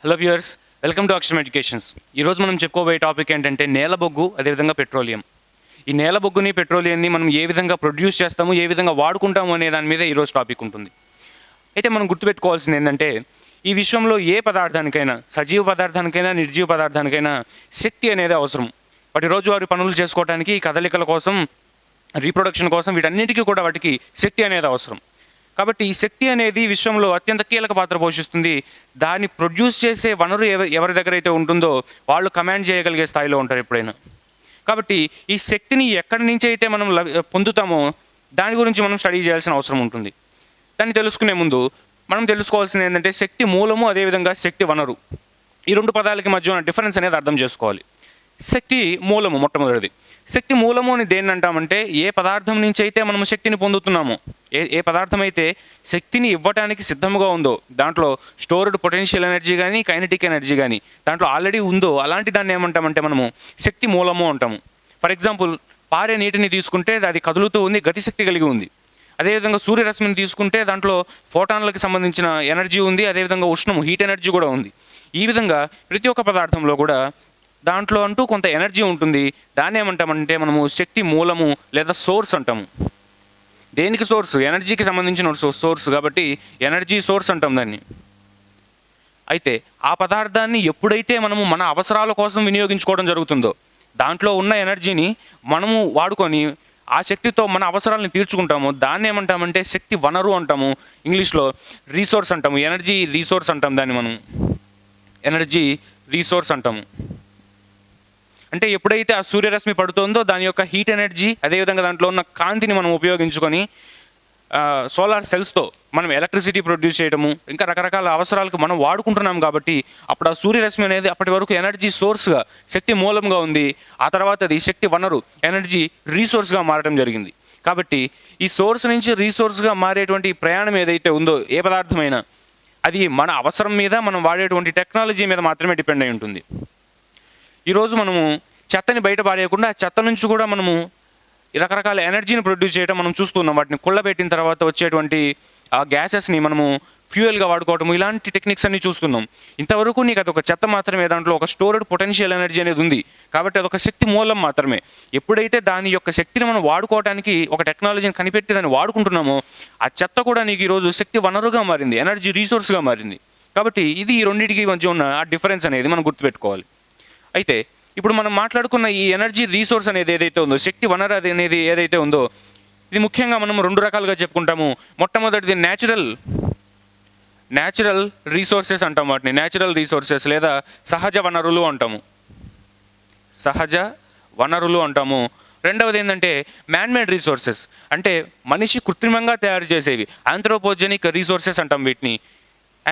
Hello viewers, welcome to అక్షరం educations. ఈరోజు మనం చెప్పుకోబోయే టాపిక్ ఏంటంటే నేల బొగ్గు, అదేవిధంగా పెట్రోలియం. ఈ నేల బొగ్గుని, పెట్రోలియంని మనం ఏ విధంగా ప్రొడ్యూస్ చేస్తాము, ఏ విధంగా వాడుకుంటాము అనే దాని మీద ఈరోజు టాపిక్ ఉంటుంది. అయితే మనం గుర్తుపెట్టుకోవాల్సింది ఏంటంటే, ఈ విశ్వంలో ఏ పదార్థానికైనా, సజీవ పదార్థానికైనా, నిర్జీవ పదార్థానికైనా శక్తి అనేది అవసరం. వాటి రోజువారీ పనులు చేసుకోవడానికి, కదలికల కోసం, రీప్రొడక్షన్ కోసం, వీటన్నిటికీ కూడా వాటికి శక్తి అనేది అవసరం. కాబట్టి ఈ శక్తి అనేది విశ్వంలో అత్యంత కీలక పాత్ర పోషిస్తుంది. దాన్ని ప్రొడ్యూస్ చేసే వనరు ఎవరి దగ్గర అయితే ఉంటుందో వాళ్ళు కమాండ్ చేయగలిగే స్థాయిలో ఉంటారు ఎప్పుడైనా. కాబట్టి ఈ శక్తిని ఎక్కడి నుంచి అయితే మనం పొందుతామో దాని గురించి మనం స్టడీ చేయాల్సిన అవసరం ఉంటుంది. దాన్ని తెలుసుకునే ముందు మనం తెలుసుకోవాల్సింది ఏంటంటే, శక్తి మూలము, అదేవిధంగా శక్తి వనరు, ఈ రెండు పదాలకి మధ్య ఉన్న డిఫరెన్స్ అనేది అర్థం చేసుకోవాలి. శక్తి మూలము మొట్టమొదటిది. శక్తి మూలము అని దేన్ని అంటామంటే, ఏ పదార్థం నుంచి అయితే మనం శక్తిని పొందుతున్నామో, ఏ పదార్థం అయితే శక్తిని ఇవ్వడానికి సిద్ధంగా ఉందో, దాంట్లో స్టోర్డ్ పొటెన్షియల్ ఎనర్జీ కానీ, కైనెటిక్ ఎనర్జీ కానీ దాంట్లో ఆల్రెడీ ఉందో, అలాంటి దాన్ని ఏమంటామంటే మనము శక్తి మూలము అంటాము. ఫర్ ఎగ్జాంపుల్, పారే నీటిని తీసుకుంటే అది కదులుతూ ఉంది, గతిశక్తి కలిగి ఉంది. అదేవిధంగా సూర్యరశ్మిని తీసుకుంటే దాంట్లో ఫోటాన్లకు సంబంధించిన ఎనర్జీ ఉంది, అదేవిధంగా ఉష్ణము, హీట్ ఎనర్జీ కూడా ఉంది. ఈ విధంగా ప్రతి ఒక్క పదార్థంలో కూడా దాంట్లో అంటూ కొంత ఎనర్జీ ఉంటుంది. దాన్ని ఏమంటామంటే మనము శక్తి మూలము లేదా సోర్స్ అంటాము. దేనికి సోర్స్? ఎనర్జీకి సంబంధించిన సోర్స్, కాబట్టి ఎనర్జీ సోర్స్ అంటాం దాన్ని. అయితే ఆ పదార్థాన్ని ఎప్పుడైతే మనము మన అవసరాల కోసం వినియోగించుకోవడం జరుగుతుందో, దాంట్లో ఉన్న ఎనర్జీని మనము వాడుకొని ఆ శక్తితో మన అవసరాలను తీర్చుకుంటాము, దాన్ని ఏమంటామంటే శక్తి వనరు అంటాము. ఇంగ్లీష్లో రీసోర్స్ అంటాము. ఎనర్జీ రీసోర్స్ అంటాం దాన్ని మనం. ఎనర్జీ రీసోర్స్ అంటాము. అంటే ఎప్పుడైతే ఆ సూర్యరశ్మి పడుతుందో దాని యొక్క హీట్ ఎనర్జీ, అదేవిధంగా దాంట్లో ఉన్న కాంతిని మనం ఉపయోగించుకొని సోలార్ సెల్స్తో మనం ఎలక్ట్రిసిటీ ప్రొడ్యూస్ చేయడము, ఇంకా రకరకాల అవసరాలకు మనం వాడుకుంటున్నాం. కాబట్టి అప్పుడు ఆ సూర్యరశ్మి అనేది అప్పటి వరకు ఎనర్జీ సోర్స్గా, శక్తి మూలంగా ఉంది. ఆ తర్వాత అది శక్తి వనరు, ఎనర్జీ రీసోర్స్గా మారడం జరిగింది. కాబట్టి ఈ సోర్స్ నుంచి రీసోర్స్గా మారేటువంటి ప్రయాణం ఏదైతే ఉందో, ఏ పదార్థమైనా అది మన అవసరం మీద, మనం వాడేటువంటి టెక్నాలజీ మీద మాత్రమే డిపెండ్ అయి ఉంటుంది. ఈరోజు మనము చెత్తని బయట పారేయకుండా చెత్త నుంచి కూడా మనము రకరకాల ఎనర్జీని ప్రొడ్యూస్ చేయడం మనం చూస్తున్నాం. వాటిని కుళ్ళబెట్టిన తర్వాత వచ్చేటువంటి ఆ గ్యాసెస్ని మనము ఫ్యూయల్గా వాడుకోవటం, ఇలాంటి టెక్నిక్స్ అన్ని చూస్తున్నాం. ఇంతవరకు నీకు అదొక చెత్త మాత్రమే, దాంట్లో ఒక స్టోర్డ్ పొటెన్షియల్ ఎనర్జీ అనేది ఉంది. కాబట్టి అదొక శక్తి మూలం మాత్రమే. ఎప్పుడైతే దాని యొక్క శక్తిని మనం వాడుకోవడానికి ఒక టెక్నాలజీని కనిపెట్టి దాన్ని వాడుకుంటున్నామో, ఆ చెత్త కూడా నీకు ఈరోజు శక్తి వనరుగా మారింది, ఎనర్జీ రీసోర్స్గా మారింది. కాబట్టి ఇది ఈ రెండింటికి మధ్య ఉన్న ఆ డిఫరెన్స్ అనేది మనం గుర్తుపెట్టుకోవాలి. అయితే ఇప్పుడు మనం మాట్లాడుకున్న ఈ ఎనర్జీ రీసోర్స్ అనేది ఏదైతే ఉందో, శక్తి వనరు అనేది ఏదైతే ఉందో, ఇది ముఖ్యంగా మనం రెండు రకాలుగా చెప్పుకుంటాము. మొట్టమొదటిది న్యాచురల్ రీసోర్సెస్ అంటాము. వాటిని న్యాచురల్ రీసోర్సెస్ లేదా సహజ వనరులు అంటాము. సహజ వనరులు అంటాము. రెండవది ఏంటంటే మ్యాన్మేడ్ రీసోర్సెస్, అంటే మనిషి కృత్రిమంగా తయారు చేసేవి. ఆంథ్రోపోజెనిక్ రీసోర్సెస్ అంటాం వీటిని.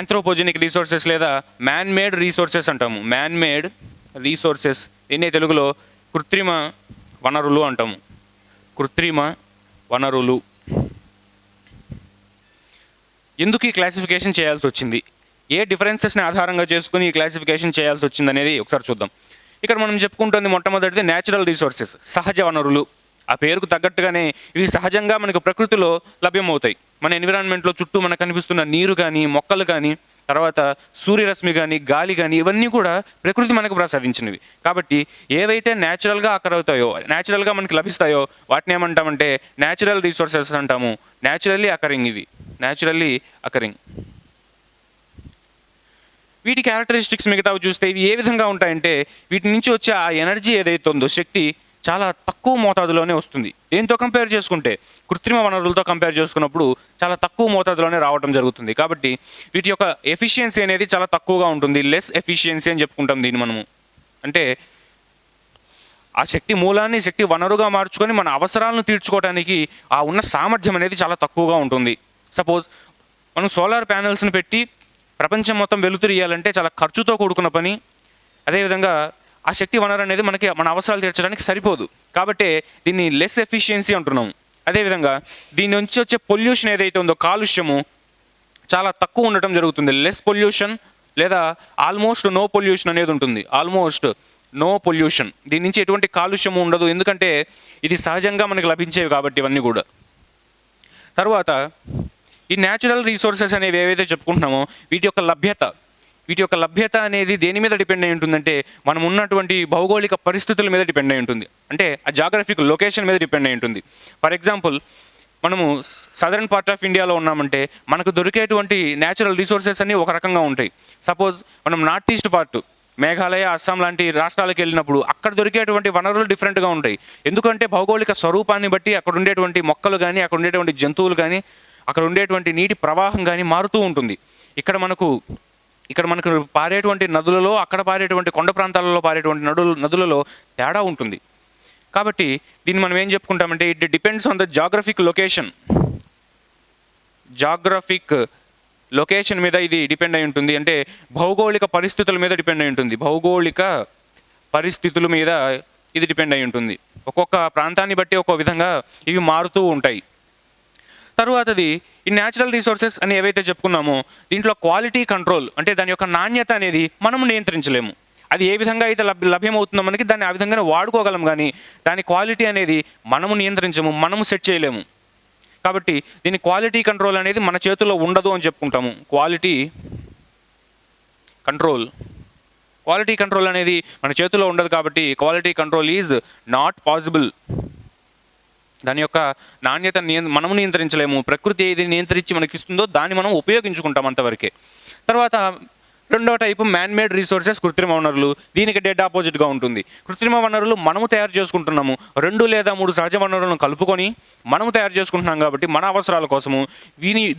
ఆంథ్రోపోజెనిక్ రీసోర్సెస్ లేదా మ్యాన్మేడ్ రీసోర్సెస్ అంటాము. మ్యాన్మేడ్ రీసోర్సెస్, దీన్నే తెలుగులో కృత్రిమ వనరులు అంటాము. కృత్రిమ వనరులు. ఎందుకు ఈ క్లాసిఫికేషన్ చేయాల్సి వచ్చింది, ఏ డిఫరెన్సెస్ని ఆధారంగా చేసుకుని ఈ క్లాసిఫికేషన్ చేయాల్సి వచ్చింది అనేది ఒకసారి చూద్దాం. ఇక్కడ మనం చెప్పుకుంటుంది మొట్టమొదటిది న్యాచురల్ రీసోర్సెస్, సహజ వనరులు. ఆ పేరుకు తగ్గట్టుగానే ఇవి సహజంగా మనకు ప్రకృతిలో లభ్యమవుతాయి. మన ఎన్విరాన్మెంట్లో చుట్టూ మనకు కనిపిస్తున్న నీరు కానీ, మొక్కలు కానీ, తర్వాత సూర్యరశ్మి కానీ, గాలి కానీ, ఇవన్నీ కూడా ప్రకృతి మనకు ప్రసాదించినవి. కాబట్టి ఏవైతే న్యాచురల్గా అకరవుతాయో, న్యాచురల్గా మనకి లభిస్తాయో వాటిని ఏమంటామంటే న్యాచురల్ రీసోర్సెస్ అంటాము. న్యాచురల్లీ అకరింగ్, ఇవి న్యాచురల్లీ అకరింగ్. వీటి క్యారెక్టరిస్టిక్స్ మిగతావి చూస్తే ఇవి ఏ విధంగా ఉంటాయంటే, వీటి నుంచి వచ్చే ఆ ఎనర్జీ ఏదైతే ఉందో, శక్తి చాలా తక్కువ మోతాదులోనే వస్తుంది. దేంతో కంపేర్ చేసుకుంటే, కృత్రిమ వనరులతో కంపేర్ చేసుకున్నప్పుడు చాలా తక్కువ మోతాదులోనే రావడం జరుగుతుంది. కాబట్టి వీటి యొక్క ఎఫిషియన్సీ అనేది చాలా తక్కువగా ఉంటుంది. లెస్ ఎఫిషియన్సీ అని చెప్పుకుంటాం దీన్ని మనము. అంటే ఆ శక్తి మూలాన్ని శక్తి వనరుగా మార్చుకొని మన అవసరాలను తీర్చుకోవడానికి ఆ ఉన్న సామర్థ్యం అనేది చాలా తక్కువగా ఉంటుంది. సపోజ్ మనం సోలార్ ప్యానెల్స్ని పెట్టి ప్రపంచం మొత్తం వెలుతురు ఇవ్వాలంటే చాలా ఖర్చుతో కూడుకున్న పని. అదేవిధంగా ఆ శక్తి వనరు అనేది మనకి మన అవసరాలు తీర్చడానికి సరిపోదు. కాబట్టి దీన్ని లెస్ ఎఫిషియన్సీ అంటున్నాము. అదేవిధంగా దీని నుంచి వచ్చే పొల్యూషన్ ఏదైతే ఉందో, కాలుష్యము చాలా తక్కువ ఉండటం జరుగుతుంది. లెస్ పొల్యూషన్ లేదా ఆల్మోస్ట్ నో పొల్యూషన్ అనేది ఉంటుంది. ఆల్మోస్ట్ నో పొల్యూషన్, దీని నుంచి ఎటువంటి కాలుష్యము ఉండదు. ఎందుకంటే ఇది సహజంగా మనకి లభించేవి కాబట్టి ఇవన్నీ కూడా. తర్వాత ఈ న్యాచురల్ రీసోర్సెస్ అనేవి ఏవైతే చెప్పుకుంటున్నామో వీటి యొక్క లభ్యత, వీటి యొక్క లభ్యత అనేది దేని మీద డిపెండ్ అయి ఉంటుందంటే మనం ఉన్నటువంటి భౌగోళిక పరిస్థితుల మీద డిపెండ్ అయి ఉంటుంది. అంటే ఆ జాగ్రఫిక్ లొకేషన్ మీద డిపెండ్ అయి ఉంటుంది. ఫర్ ఎగ్జాంపుల్, మనము సదరన్ పార్ట్ ఆఫ్ ఇండియాలో ఉన్నామంటే మనకు దొరికేటువంటి న్యాచురల్ రిసోర్సెస్ అన్నీ ఒక రకంగా ఉంటాయి. సపోజ్ మనం north east part, Meghalaya, Assam లాంటి రాష్ట్రాలకు వెళ్ళినప్పుడు అక్కడ దొరికేటువంటి వనరులు డిఫరెంట్గా ఉంటాయి. ఎందుకంటే భౌగోళిక స్వరూపాన్ని బట్టి అక్కడ ఉండేటువంటి మొక్కలు కానీ, అక్కడ ఉండేటువంటి జంతువులు కానీ, అక్కడ ఉండేటువంటి నీటి ప్రవాహం కానీ మారుతూ ఉంటుంది. ఇక్కడ మనకు పారేటువంటి నదులలో, అక్కడ పారేటువంటి కొండ ప్రాంతాలలో పారేటువంటి నదులలో తేడా ఉంటుంది. కాబట్టి దీన్ని మనం ఏం చెప్పుకుంటామంటే it depends on the geographic location మీద ఇది డిపెండ్ అయి ఉంటుంది. అంటే భౌగోళిక పరిస్థితుల మీద డిపెండ్ అయి ఉంటుంది. భౌగోళిక పరిస్థితుల మీద ఇది డిపెండ్ అయి ఉంటుంది. ఒక్కొక్క ప్రాంతాన్ని బట్టి ఒక్కో విధంగా ఇవి మారుతూ ఉంటాయి. తరువాతది ఈ న్యాచురల్ రిసోర్సెస్ అని ఏవైతే చెప్పుకున్నామో దీంట్లో క్వాలిటీ కంట్రోల్, అంటే దాని యొక్క నాణ్యత అనేది మనము నియంత్రించలేము. అది ఏ విధంగా అయితే లభ్యమవుతుందో మనకి దాన్ని ఆ విధంగానే వాడుకోగలం, కానీ దాని క్వాలిటీ అనేది మనము నియంత్రించము, మనము సెట్ చేయలేము. కాబట్టి దీని క్వాలిటీ కంట్రోల్ అనేది మన చేతుల్లో ఉండదు అని చెప్పుకుంటాము. క్వాలిటీ కంట్రోల్ అనేది మన చేతుల్లో ఉండదు, కాబట్టి quality control is not possible. దాని యొక్క నాణ్యత మనము నియంత్రించలేము. ప్రకృతి ఏది నియంత్రించి మనకి ఇస్తుందో దాన్ని మనం ఉపయోగించుకుంటాం అంతవరకే. తర్వాత రెండవ టైపు మ్యాన్ మేడ్ రిసోర్సెస్, కృత్రిమ వనరులు. దీనికి డెడ్ ఆపోజిట్గా ఉంటుంది. కృత్రిమ వనరులు మనము తయారు చేసుకుంటున్నాము. 2 లేదా 3 సహజ వనరులను కలుపుకొని మనము తయారు చేసుకుంటున్నాం కాబట్టి మన అవసరాల కోసము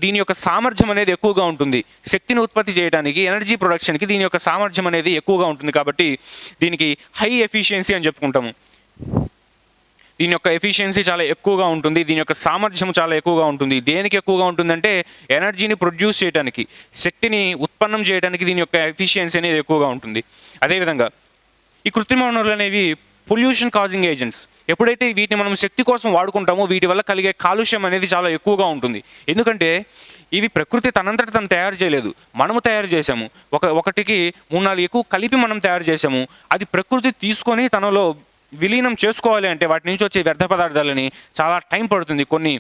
దీని యొక్క సామర్థ్యం అనేది ఎక్కువగా ఉంటుంది. శక్తిని ఉత్పత్తి చేయడానికి, ఎనర్జీ ప్రొడక్షన్కి దీని యొక్క సామర్థ్యం అనేది ఎక్కువగా ఉంటుంది. కాబట్టి దీనికి హై ఎఫిషియన్సీ అని చెప్పుకుంటాము. దీని యొక్క ఎఫిషియన్సీ చాలా ఎక్కువగా ఉంటుంది. దీని యొక్క సామర్థ్యం చాలా ఎక్కువగా ఉంటుంది. దేనికి ఎక్కువగా ఉంటుందంటే ఎనర్జీని ప్రొడ్యూస్ చేయడానికి, శక్తిని ఉత్పన్నం చేయడానికి దీని యొక్క ఎఫిషియన్సీ అనేది ఎక్కువగా ఉంటుంది. అదేవిధంగా ఈ కృత్రిమ వనరులు అనేవి పొల్యూషన్ కాజింగ్ ఏజెంట్స్. ఎప్పుడైతే వీటిని మనం శక్తి కోసం వాడుకుంటామో వీటి వల్ల కలిగే కాలుష్యం అనేది చాలా ఎక్కువగా ఉంటుంది. ఎందుకంటే ఇవి ప్రకృతి తనంతట తను తయారు చేయలేదు, మనము తయారు చేసాము. ఒకటికి 3-4 ఎక్కువ కలిపి మనం తయారు చేసాము. అది ప్రకృతి తీసుకొని తనలో విలీనం చేసుకోవాలి అంటే వాటి నుంచి వచ్చే వ్యర్థ పదార్థాలని చాలా టైం పడుతుంది, కొన్ని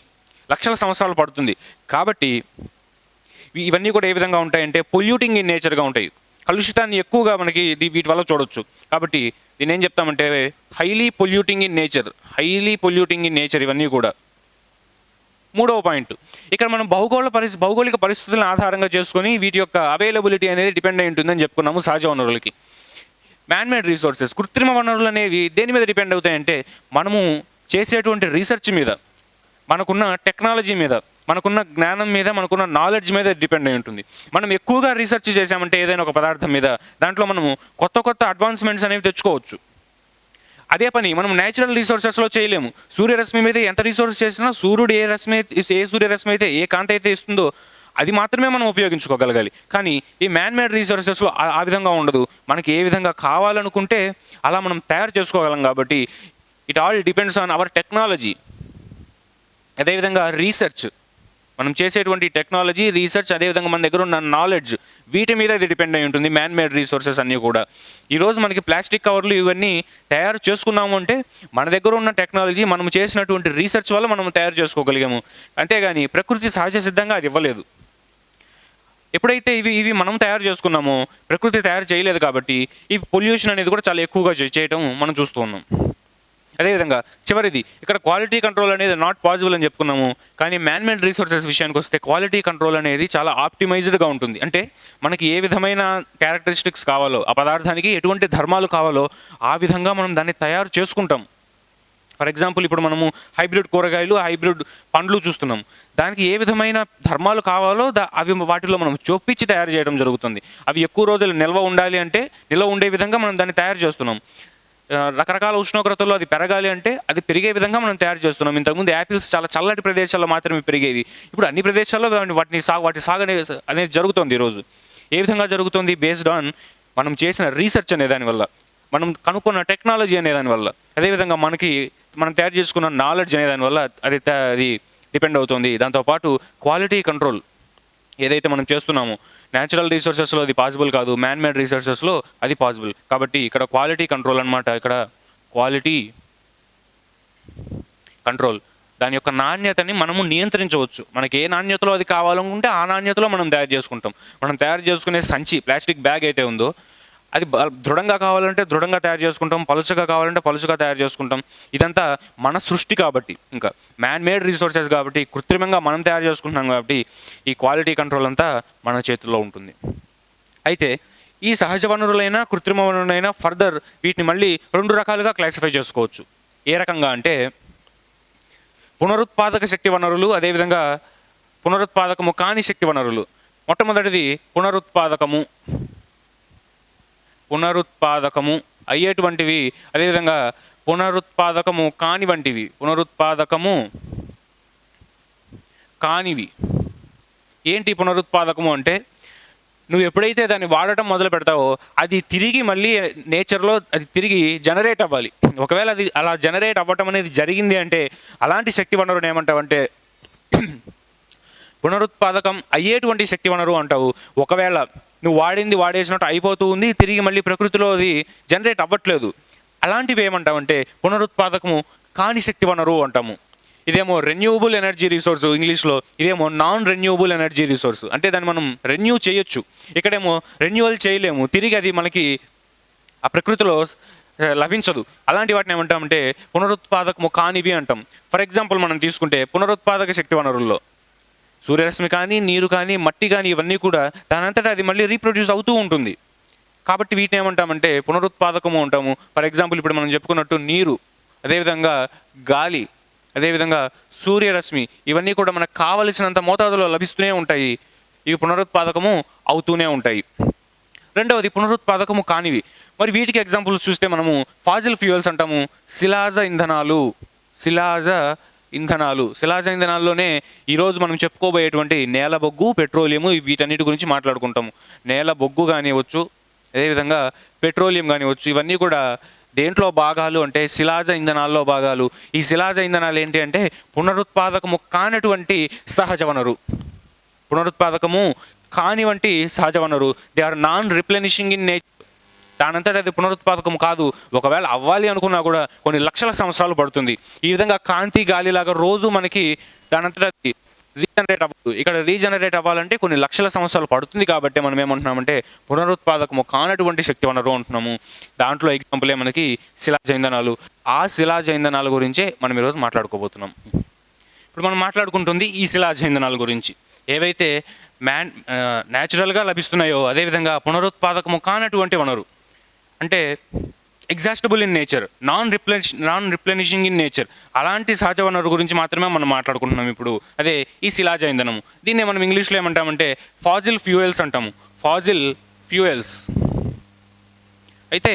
లక్షల సంవత్సరాలు పడుతుంది. కాబట్టి ఇవన్నీ కూడా ఏ విధంగా ఉంటాయంటే పొల్యూటింగ్ ఇన్ నేచర్గా ఉంటాయి. కలుషితాన్ని ఎక్కువగా మనకి వీటి వల్ల చూడొచ్చు. కాబట్టి దీన్ని ఏం చెప్తామంటే హైలీ పొల్యూటింగ్ ఇన్ నేచర్ ఇవన్నీ కూడా. మూడవ పాయింట్, ఇక్కడ మనం భౌగోళిక పరిస్థితులను ఆధారంగా చేసుకొని వీటి యొక్క అవైలబిలిటీ అనేది డిపెండ్ అయి ఉంటుందని చెప్పుకున్నాము సహజ వనరులకి. మ్యాన్మేడ్ రిసోర్సెస్, కృత్రిమ వనరులు అనేవి దేని మీద డిపెండ్ అవుతాయంటే మనము చేసేటువంటి రీసెర్చ్ మీద, మనకున్న టెక్నాలజీ మీద, మనకున్న జ్ఞానం మీద, మనకున్న నాలెడ్జ్ మీద డిపెండ్ అయి ఉంటుంది. మనం ఎక్కువగా రీసెర్చ్ చేసామంటే ఏదైనా ఒక పదార్థం మీద, దాంట్లో మనము కొత్త అడ్వాన్స్మెంట్స్ అనేవి తెచ్చుకోవచ్చు. అదే పని మనం న్యాచురల్ రిసోర్సెస్లో చేయలేము. సూర్యరశ్మి మీద ఎంత రిసోర్స్ చేసినా సూర్యుడు ఏ సూర్యరశ్మి అయితే, ఏ కాంతి అయితే ఇస్తుందో అది మాత్రమే మనం ఉపయోగించుకోగలగాలి. కానీ ఈ మ్యాన్ మేడ్ రిసోర్సెస్లో ఆ విధంగా ఉండదు. మనకి ఏ విధంగా కావాలనుకుంటే అలా మనం తయారు చేసుకోగలం. కాబట్టి it all depends on hour technology. అదేవిధంగా రీసెర్చ్, మనం చేసేటువంటి టెక్నాలజీ, రీసెర్చ్, అదేవిధంగా మన దగ్గర ఉన్న నాలెడ్జ్, వీటి మీద ఇది డిపెండ్ అయి ఉంటుంది మ్యాన్ మేడ్ రిసోర్సెస్ అన్నీ కూడా. ఈరోజు మనకి ప్లాస్టిక్ కవర్లు ఇవన్నీ తయారు చేసుకున్నాము అంటే మన దగ్గర ఉన్న టెక్నాలజీ, మనం చేసినటువంటి రీసెర్చ్ వల్ల మనం తయారు చేసుకోగలిగాము. అంతేగాని ప్రకృతి సహజ సిద్ధంగా అది ఇవ్వలేదు. ఎప్పుడైతే ఇవి మనం తయారు చేసుకున్నామో ప్రకృతి తయారు చేయలేదు, కాబట్టి ఈ పొల్యూషన్ అనేది కూడా చాలా ఎక్కువగా చేయటం మనం చూస్తూ ఉన్నాం. అదేవిధంగా చివరిది, ఇక్కడ క్వాలిటీ కంట్రోల్ అనేది నాట్ పాసిబుల్ అని చెప్పుకున్నాము. కానీ మ్యాన్ మేడ్ రిసోర్సెస్ విషయానికి వస్తే క్వాలిటీ కంట్రోల్ అనేది చాలా ఆప్టిమైజ్డ్గా ఉంటుంది. అంటే మనకి ఏ విధమైన క్యారెక్టరిస్టిక్స్ కావాలో, ఆ పదార్థానికి ఎటువంటి ధర్మాలు కావాలో ఆ విధంగా మనం దాన్ని తయారు చేసుకుంటాం. ఫర్ ఎగ్జాంపుల్, ఇప్పుడు మనము హైబ్రిడ్ కూరగాయలు, హైబ్రిడ్ పండ్లు చూస్తున్నాం. దానికి ఏ విధమైన ధర్మాలు కావాలో అవి వాటిలో మనం చొప్పించి తయారు చేయడం జరుగుతుంది. అవి ఎక్కువ రోజులు నిల్వ ఉండాలి అంటే నిల్వ ఉండే విధంగా మనం దాన్ని తయారు చేస్తున్నాం. రకరకాల ఉష్ణోగ్రతల్లో అది పెరగాలి అంటే అది పెరిగే విధంగా మనం తయారు చేస్తున్నాం. ఇంతకుముందు యాపిల్స్ చాలా చల్లటి ప్రదేశాల్లో మాత్రమే పెరిగేవి. ఇప్పుడు అన్ని ప్రదేశాల్లో వాటి సాగు అనేది జరుగుతుంది. ఈరోజు ఏ విధంగా జరుగుతుంది? బేస్డ్ ఆన్ మనం చేసిన రీసెర్చ్ అనే దానివల్ల, మనం కనుక్కున్న టెక్నాలజీ అనే దానివల్ల, అదేవిధంగా మనం తయారు చేసుకున్న నాలెడ్జ్ అనే దానివల్ల అది డిపెండ్ అవుతుంది. దాంతోపాటు క్వాలిటీ కంట్రోల్ ఏదైతే మనం చేస్తున్నామో న్యాచురల్ రిసోర్సెస్లో అది పాసిబుల్ కాదు, మ్యాన్ మేడ్ రిసోర్సెస్లో అది పాసిబుల్. కాబట్టి ఇక్కడ క్వాలిటీ కంట్రోల్ అనమాట. ఇక్కడ క్వాలిటీ కంట్రోల్ దాని యొక్క నాణ్యతని మనము నియంత్రించవచ్చు. మనకి ఏ నాణ్యతలో అది కావాలనుకుంటే ఆ నాణ్యతలో మనం తయారు చేసుకుంటాం. మనం తయారు చేసుకునే సంచి, ప్లాస్టిక్ బ్యాగ్ అయితే ఉందో అది దృఢంగా కావాలంటే దృఢంగా తయారు చేసుకుంటాం, పలుచగా కావాలంటే పలుచగా తయారు చేసుకుంటాం. ఇదంతా మన సృష్టి కాబట్టి, ఇంకా మ్యాన్ మేడ్ రిసోర్సెస్ కాబట్టి, కృత్రిమంగా మనం తయారు చేసుకుంటున్నాం కాబట్టి ఈ క్వాలిటీ కంట్రోల్ అంతా మన చేతుల్లో ఉంటుంది. అయితే ఈ సహజ వనరులైనా కృత్రిమ వనరులైనా ఫర్దర్ వీటిని మళ్ళీ 2 రకాలుగా క్లాసిఫై చేసుకోవచ్చు. ఏ రకంగా అంటే పునరుత్పాదక శక్తి వనరులు, అదేవిధంగా పునరుత్పాదకము కాని శక్తి వనరులు. మొట్టమొదటిది పునరుత్పాదకము అయ్యేటువంటివి, అదేవిధంగా పునరుత్పాదకము కానివి. ఏంటి పునరుత్పాదకము అంటే నువ్వు ఎప్పుడైతే దాన్ని వాడటం మొదలు పెడతావో అది తిరిగి మళ్ళీ నేచర్లో అది తిరిగి జనరేట్ అవ్వాలి. ఒకవేళ అది అలా జనరేట్ అవ్వటం అనేది జరిగింది అంటే అలాంటి శక్తి వనరుని ఏమంటావంటే పునరుత్పాదకం అయ్యేటువంటి శక్తి వనరు అంటావు. ఒకవేళ నువ్వు వాడేసినట్టు అయిపోతూ ఉంది, తిరిగి మళ్ళీ ప్రకృతిలో అది జనరేట్ అవ్వట్లేదు, అలాంటివి ఏమంటామంటే పునరుత్పాదకము కాని శక్తి వనరు అంటాము. ఇదేమో రెన్యూవబుల్ ఎనర్జీ రిసోర్సు ఇంగ్లీష్లో, ఇదేమో నాన్ రెన్యూవబుల్ ఎనర్జీ రిసోర్సు. అంటే దాన్ని మనం రెన్యూ చేయొచ్చు, ఇక్కడేమో రెన్యూవల్ చేయలేము, తిరిగి అది మనకి ఆ ప్రకృతిలో లభించదు. అలాంటి వాటిని ఏమంటామంటే పునరుత్పాదకము కానివి అంటాం. ఫర్ ఎగ్జాంపుల్ మనం తీసుకుంటే పునరుత్పాదక శక్తి వనరుల్లో సూర్యరశ్మి కానీ, నీరు కానీ, మట్టి కానీ, ఇవన్నీ కూడా దానంతటా అది మళ్ళీ రీప్రొడ్యూస్ అవుతూ ఉంటుంది. కాబట్టి వీటిని ఏమంటామంటే పునరుత్పాదకము అంటాము. ఫర్ ఎగ్జాంపుల్ ఇప్పుడు మనం చెప్పుకున్నట్టు నీరు, అదేవిధంగా గాలి, అదేవిధంగా సూర్యరశ్మి, ఇవన్నీ కూడా మనకు కావలసినంత మోతాదులో లభిస్తూనే ఉంటాయి. ఇవి పునరుత్పాదకము అవుతూనే ఉంటాయి. రెండవది పునరుత్పాదకము కానివి. మరి వీటికి ఎగ్జాంపుల్స్ చూస్తే మనము ఫాజిల్ ఫ్యూయల్స్ అంటాము, శిలాజ ఇంధనాల్లోనే ఈరోజు మనం చెప్పుకోబోయేటువంటి నేల బొగ్గు, పెట్రోలియము, వీటన్నిటి గురించి మాట్లాడుకుంటాము. నేల బొగ్గు కానివచ్చు, అదేవిధంగా పెట్రోలియం కానివచ్చు, ఇవన్నీ కూడా దేంట్లో భాగాలు అంటే శిలాజ ఇంధనాల్లో భాగాలు. ఈ శిలాజ ఇంధనాలు ఏంటి అంటే పునరుత్పాదకము కానటువంటి సహజ వనరు, పునరుత్పాదకము కానివంటి సహజ వనరు. They are non replenishing in nature. దానంతటా అది పునరుత్పాదకం కాదు. ఒకవేళ అవ్వాలి అనుకున్నా కూడా కొన్ని లక్షల సంవత్సరాలు పడుతుంది. ఈ విధంగా కాంతి, గాలిలాగా రోజు మనకి దానంతటా రీజనరేట్ అవ్వదు. ఇక్కడ రీజనరేట్ అవ్వాలంటే కొన్ని లక్షల సంవత్సరాలు పడుతుంది. కాబట్టి మనం ఏమంటున్నామంటే పునరుత్పాదకము కానటువంటి శక్తి వనరు అంటున్నాము. దాంట్లో ఎగ్జాంపులే మనకి శిలాజ ఇంధనాలు. ఆ శిలాజ ఇంధనాల గురించే మనం ఈరోజు మాట్లాడుకోబోతున్నాం. ఇప్పుడు మనం మాట్లాడుకుంటుంది ఈ శిలాజ ఇంధనాల గురించి. ఏవైతే న్యాచురల్గా లభిస్తున్నాయో, అదేవిధంగా పునరుత్పాదకము కానటువంటి వనరు అంటే exhaustible in nature, non replenishing in nature, అలాంటి సహజ వనరు గురించి మాత్రమే మనం మాట్లాడుకుంటున్నాం ఇప్పుడు. అదే ఈ శిలాజ ఇంధనము. దీన్నే మనం ఇంగ్లీష్లో ఏమంటామంటే ఫాజిల్ ఫ్యూయల్స్ అంటాము. Fossil fuels. అయితే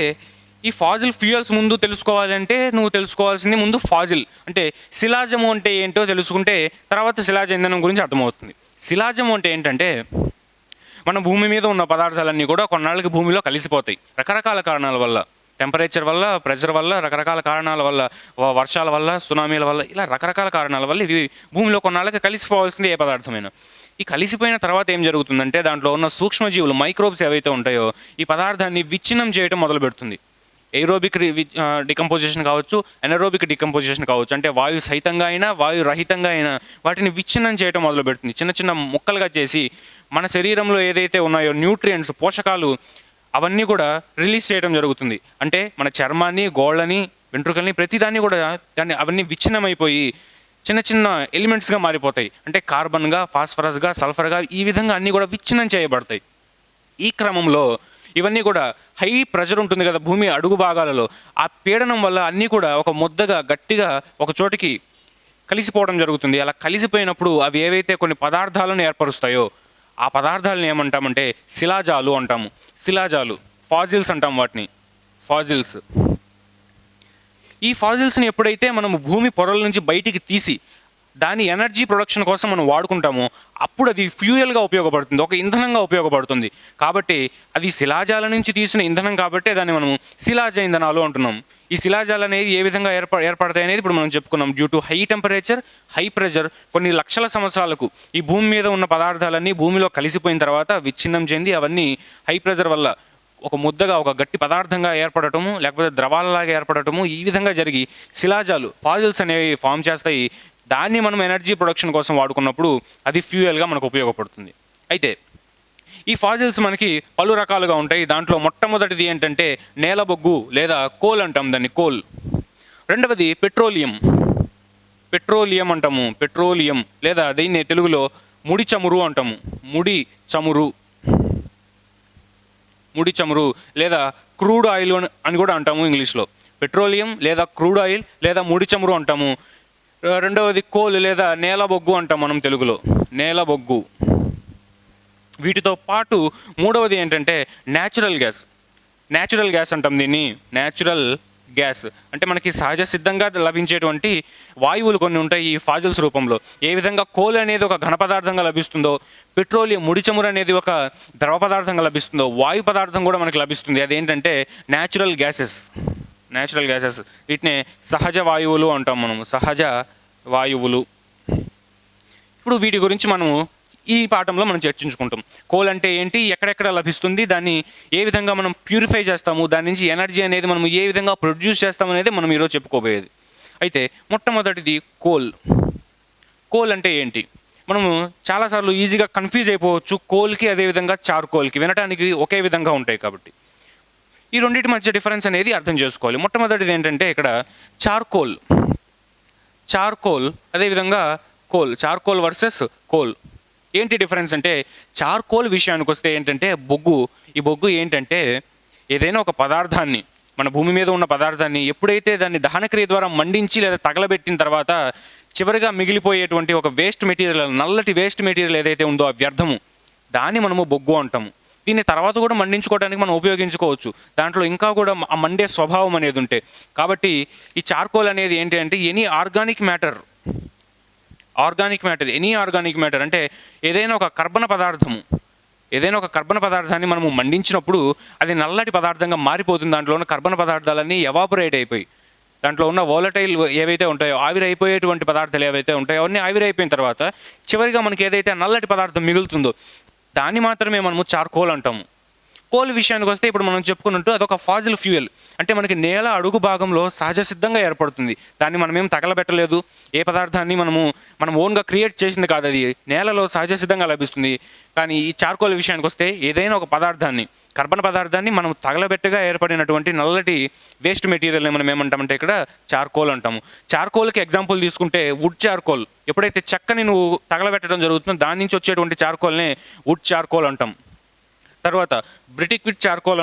ఈ ఫాజిల్ ఫ్యూయల్స్ ముందు తెలుసుకోవాలంటే నువ్వు తెలుసుకోవాల్సింది ముందు ఫాజిల్ అంటే శిలాజము అంటే ఏంటో తెలుసుకుంటే తర్వాత శిలాజ ఇంధనం గురించి అర్థమవుతుంది. శిలాజము అంటే ఏంటంటే మన భూమి మీద ఉన్న పదార్థాలన్నీ కూడా కొన్నాళ్ళకి భూమిలో కలిసిపోతాయి. రకరకాల కారణాల వల్ల, టెంపరేచర్ వల్ల, ప్రెషర్ వల్ల, రకరకాల కారణాల వల్ల, వర్షాల వల్ల, సునామీల వల్ల, ఇలా రకరకాల కారణాల వల్ల ఇవి భూమిలో కొన్నాళ్ళకి కలిసిపోవాల్సింది ఏ పదార్థమైనా. ఈ కలిసిపోయిన తర్వాత ఏం జరుగుతుందంటే దాంట్లో ఉన్న సూక్ష్మజీవులు, మైక్రోబ్స్ ఏవైతే ఉంటాయో ఈ పదార్థాన్ని విచ్ఛిన్నం చేయడం మొదలు పెడుతుంది. ఏరోబిక్ డికంపోజిషన్ కావచ్చు, ఎనరోబిక్ డికంపోజిషన్ కావచ్చు. అంటే వాయు సహితంగా అయినా వాయు రహితంగా అయినా వాటిని విచ్ఛిన్నం చేయడం మొదలు పెడుతుంది. చిన్న చిన్న ముక్కలుగా చేసి మన శరీరంలో ఏదైతే ఉన్నాయో న్యూట్రియంట్స్, పోషకాలు, అవన్నీ కూడా రిలీజ్ చేయడం జరుగుతుంది. అంటే మన చర్మాన్ని, గోళ్ళని, వెంట్రుకల్ని, ప్రతిదాన్ని కూడా అవన్నీ విచ్ఛిన్నమైపోయి చిన్న చిన్న ఎలిమెంట్స్గా మారిపోతాయి. అంటే కార్బన్గా, ఫాస్ఫరస్గా, సల్ఫర్గా, ఈ విధంగా అన్నీ కూడా విచ్ఛిన్నం చేయబడతాయి. ఈ క్రమంలో ఇవన్నీ కూడా హై ప్రెషర్ ఉంటుంది కదా భూమి అడుగు భాగాలలో, ఆ పీడనం వల్ల అన్నీ కూడా ఒక ముద్దగా గట్టిగా ఒక చోటికి కలిసిపోవడం జరుగుతుంది. అలా కలిసిపోయినప్పుడు అవి ఏవైతే కొన్ని పదార్థాలను ఏర్పరుస్తాయో ఆ పదార్థాలను ఏమంటామంటే శిలాజాలు అంటాము. శిలాజాలు, ఫాజిల్స్ అంటాం వాటిని, ఫాజిల్స్. ఈ ఫాజిల్స్ని ఎప్పుడైతే మనము భూమి పొరల నుంచి బయటికి తీసి దాని ఎనర్జీ ప్రొడక్షన్ కోసం మనం వాడుకుంటామో అప్పుడు అది ఫ్యూయల్గా ఉపయోగపడుతుంది, ఒక ఇంధనంగా ఉపయోగపడుతుంది. కాబట్టి అది శిలాజాల నుంచి తీసిన ఇంధనం కాబట్టి దాన్ని మనం శిలాజ ఇంధనాలు అంటున్నాం. ఈ శిలాజాలు అనేవి ఏ విధంగా ఏర్పడతాయి అనేది ఇప్పుడు మనం చెప్పుకున్నాం. Due to high temperature, high pressure, కొన్ని లక్షల సంవత్సరాలకు ఈ భూమి మీద ఉన్న పదార్థాలన్నీ భూమిలో కలిసిపోయిన తర్వాత విచ్ఛిన్నం చెంది అవన్నీ హై ప్రెషర్ వల్ల ఒక ముద్దగా ఒక గట్టి పదార్థంగా ఏర్పడటము లేకపోతే ద్రవాలలాగా ఏర్పడటము ఈ విధంగా జరిగి శిలాజాలు ఫాజిల్స్ అనేవి ఫామ్ చేస్తాయి. దాన్ని మనం ఎనర్జీ ప్రొడక్షన్ కోసం వాడుకున్నప్పుడు అది ఫ్యూయల్గా మనకు ఉపయోగపడుతుంది. అయితే ఈ ఫాజిల్స్ మనకి పలు రకాలుగా ఉంటాయి. దాంట్లో మొట్టమొదటిది ఏంటంటే నేలబొగ్గు లేదా కోల్ అంటాం దాన్ని, కోల్. రెండవది పెట్రోలియం అంటాము, పెట్రోలియం లేదా దీన్ని తెలుగులో ముడి చమురు అంటాము, ముడి చమురు లేదా క్రూడ్ ఆయిల్ అని కూడా అంటాము ఇంగ్లీష్లో. పెట్రోలియం లేదా క్రూడ్ ఆయిల్ లేదా ముడి చమురు అంటాము. రెండవది కోల్ లేదా నేలబొగ్గు అంటాం మనం తెలుగులో, నేలబొగ్గు. వీటితో పాటు మూడవది ఏంటంటే న్యాచురల్ గ్యాస్ అంటాం దీన్ని. న్యాచురల్ గ్యాస్ అంటే మనకి సహజ సిద్ధంగా లభించేటువంటి వాయువులు కొన్ని ఉంటాయి ఈ ఫాజిల్స్ రూపంలో. ఏ విధంగా కోల్ అనేది ఒక ఘన పదార్థంగా లభిస్తుందో, పెట్రోలియం ముడి చమురు అనేది ఒక ద్రవ పదార్థంగా లభిస్తుందో, వాయు పదార్థం కూడా మనకి లభిస్తుంది. అదేంటంటే న్యాచురల్ గ్యాసెస్. వీటిని సహజ వాయువులు అంటాం మనము, సహజ వాయువులు. ఇప్పుడు వీటి గురించి మనము ఈ పాఠంలో మనం చర్చించుకుంటాం. కోల్ అంటే ఏంటి, ఎక్కడెక్కడ లభిస్తుంది, దాన్ని ఏ విధంగా మనం ప్యూరిఫై చేస్తాము, దాని నుంచి ఎనర్జీ అనేది మనం ఏ విధంగా ప్రొడ్యూస్ చేస్తాము అనేది మనం ఈరోజు చెప్పుకోబోయేది. అయితే మొట్టమొదటిది కోల్ అంటే ఏంటి? మనము చాలాసార్లు ఈజీగా కన్ఫ్యూజ్ అయిపోవచ్చు కోల్కి అదేవిధంగా చార్కోల్కి, వినటానికి ఒకే విధంగా ఉంటాయి కాబట్టి. ఈ రెండింటి మధ్య డిఫరెన్స్ అనేది అర్థం చేసుకోవాలి. మొట్టమొదటిది ఏంటంటే ఇక్కడ చార్కోల్ అదేవిధంగా కోల్, చార్కోల్ వర్సెస్ కోల్. ఏంటి డిఫరెన్స్ అంటే చార్కోల్ విషయానికి వస్తే ఏంటంటే ఈ బొగ్గు ఏంటంటే ఏదైనా ఒక పదార్థాన్ని, మన భూమి మీద ఉన్న పదార్థాన్ని ఎప్పుడైతే దాన్ని దహనక్రియ ద్వారా మండించి లేదా తగలబెట్టిన తర్వాత చివరిగా మిగిలిపోయేటువంటి ఒక వేస్ట్ మెటీరియల్, నల్లటి వేస్ట్ మెటీరియల్ ఏదైతే ఉందో ఆ వ్యర్థము, దాన్ని మనము బొగ్గు అంటాము. దీన్ని తర్వాత కూడా మండించుకోవడానికి మనం ఉపయోగించుకోవచ్చు. దాంట్లో ఇంకా కూడా ఆ మండే స్వభావం అనేది ఉంటే. కాబట్టి ఈ చార్కోల్ అనేది ఏంటి అంటే ఎనీ ఆర్గానిక్ మ్యాటర్ అంటే ఏదైనా ఒక కర్బన పదార్థాన్ని మనము మండించినప్పుడు అది నల్లటి పదార్థంగా మారిపోతుంది. దాంట్లో ఉన్న కర్బన పదార్థాలన్నీ ఎవాపరేట్ అయిపోయి దాంట్లో ఉన్న వోలటైల్ ఏవైతే ఉంటాయో, ఆవిరైపోయేటువంటి పదార్థాలు ఏవైతే ఉంటాయో అవన్నీ ఆవిరైపోయిన తర్వాత చివరిగా మనకి ఏదైతే నల్లటి పదార్థం మిగులుతుందో దాన్ని మాత్రమే మనము చార్కోల్ అంటాము. కోల్ విషయానికి వస్తే ఇప్పుడు మనం చెప్పుకున్నట్టు అదొక ఫాజిల్ ఫ్యూయల్. అంటే మనకి నేల అడుగు భాగంలో సహజ సిద్ధంగా ఏర్పడుతుంది. దాన్ని మనం ఏం తగలబెట్టలేదు, ఏ పదార్థాన్ని మనం ఓన్గా క్రియేట్ చేసింది కాదు, అది నేలలో సహజ సిద్ధంగా లభిస్తుంది. కానీ ఈ చార్కోల్ విషయానికి వస్తే ఏదైనా ఒక కర్బన పదార్థాన్ని మనం తగలబెట్టగా ఏర్పడినటువంటి నల్లటి వేస్ట్ మెటీరియల్ని మనం ఏమంటామంటే ఇక్కడ చార్కోల్ అంటాము. చార్కోల్కి ఎగ్జాంపుల్ తీసుకుంటే వుడ్ చార్కోల్. ఎప్పుడైతే చెక్కని నువ్వు తగలబెట్టడం జరుగుతుందో దాని నుంచి వచ్చేటువంటి చార్కోల్నే వుడ్ చార్కోల్ అంటాం. తర్వాత బ్రిటిక్విట్ చార్కోల్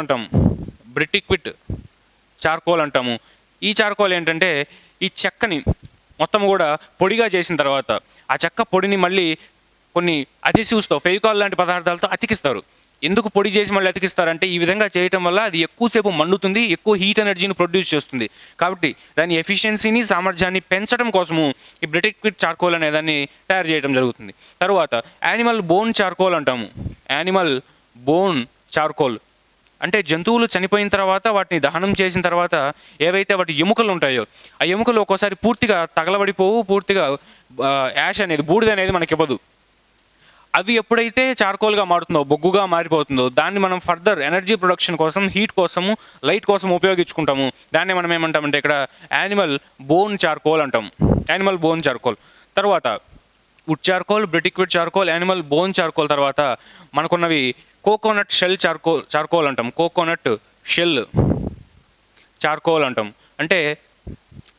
అంటాము. ఈ చార్కోల్ ఏంటంటే ఈ చెక్కని మొత్తం కూడా పొడిగా చేసిన తర్వాత ఆ చెక్క పొడిని మళ్ళీ కొన్ని అధిసివ్స్తో, ఫెవికాల్ లాంటి పదార్థాలతో అతికిస్తారు. ఎందుకు పొడి చేసి మళ్ళీ అతికిస్తారంటే ఈ విధంగా చేయటం వల్ల అది ఎక్కువసేపు మండుతుంది, ఎక్కువ హీట్ ఎనర్జీని ప్రొడ్యూస్ చేస్తుంది. కాబట్టి దాని ఎఫిషియన్సీని, సామర్థ్యాన్ని పెంచడం కోసము ఈ బ్రిటిక్విట్ చార్కోల్ అనే దాన్ని తయారు చేయడం జరుగుతుంది. తర్వాత యానిమల్ బోన్ చార్కోల్ అంటే జంతువులు చనిపోయిన తర్వాత వాటిని దహనం చేసిన తర్వాత ఏవైతే వాటి ఎముకలు ఉంటాయో ఆ ఎముకలు ఒక్కోసారి పూర్తిగా తగలబడిపోవు, పూర్తిగా యాష్ అనేది, బూడిద అనేది మనకి ఇవ్వదు. అవి ఎప్పుడైతే చార్కోల్గా మారుతుందో, బొగ్గుగా మారిపోతుందో దాన్ని మనం ఫర్దర్ ఎనర్జీ ప్రొడక్షన్ కోసం, హీట్ కోసము, లైట్ కోసం ఉపయోగించుకుంటాము. దాన్ని మనం ఏమంటామంటే ఇక్కడ యానిమల్ బోన్ చార్కోల్ అంటాం. తర్వాత wood charcoal, briquette charcoal, animal bone charcoal. తర్వాత మనకున్నవి కోకోనట్ షెల్ చార్కోల్ అంటాం. కోకోనట్ షెల్ చార్కోల్ అంటాం. అంటే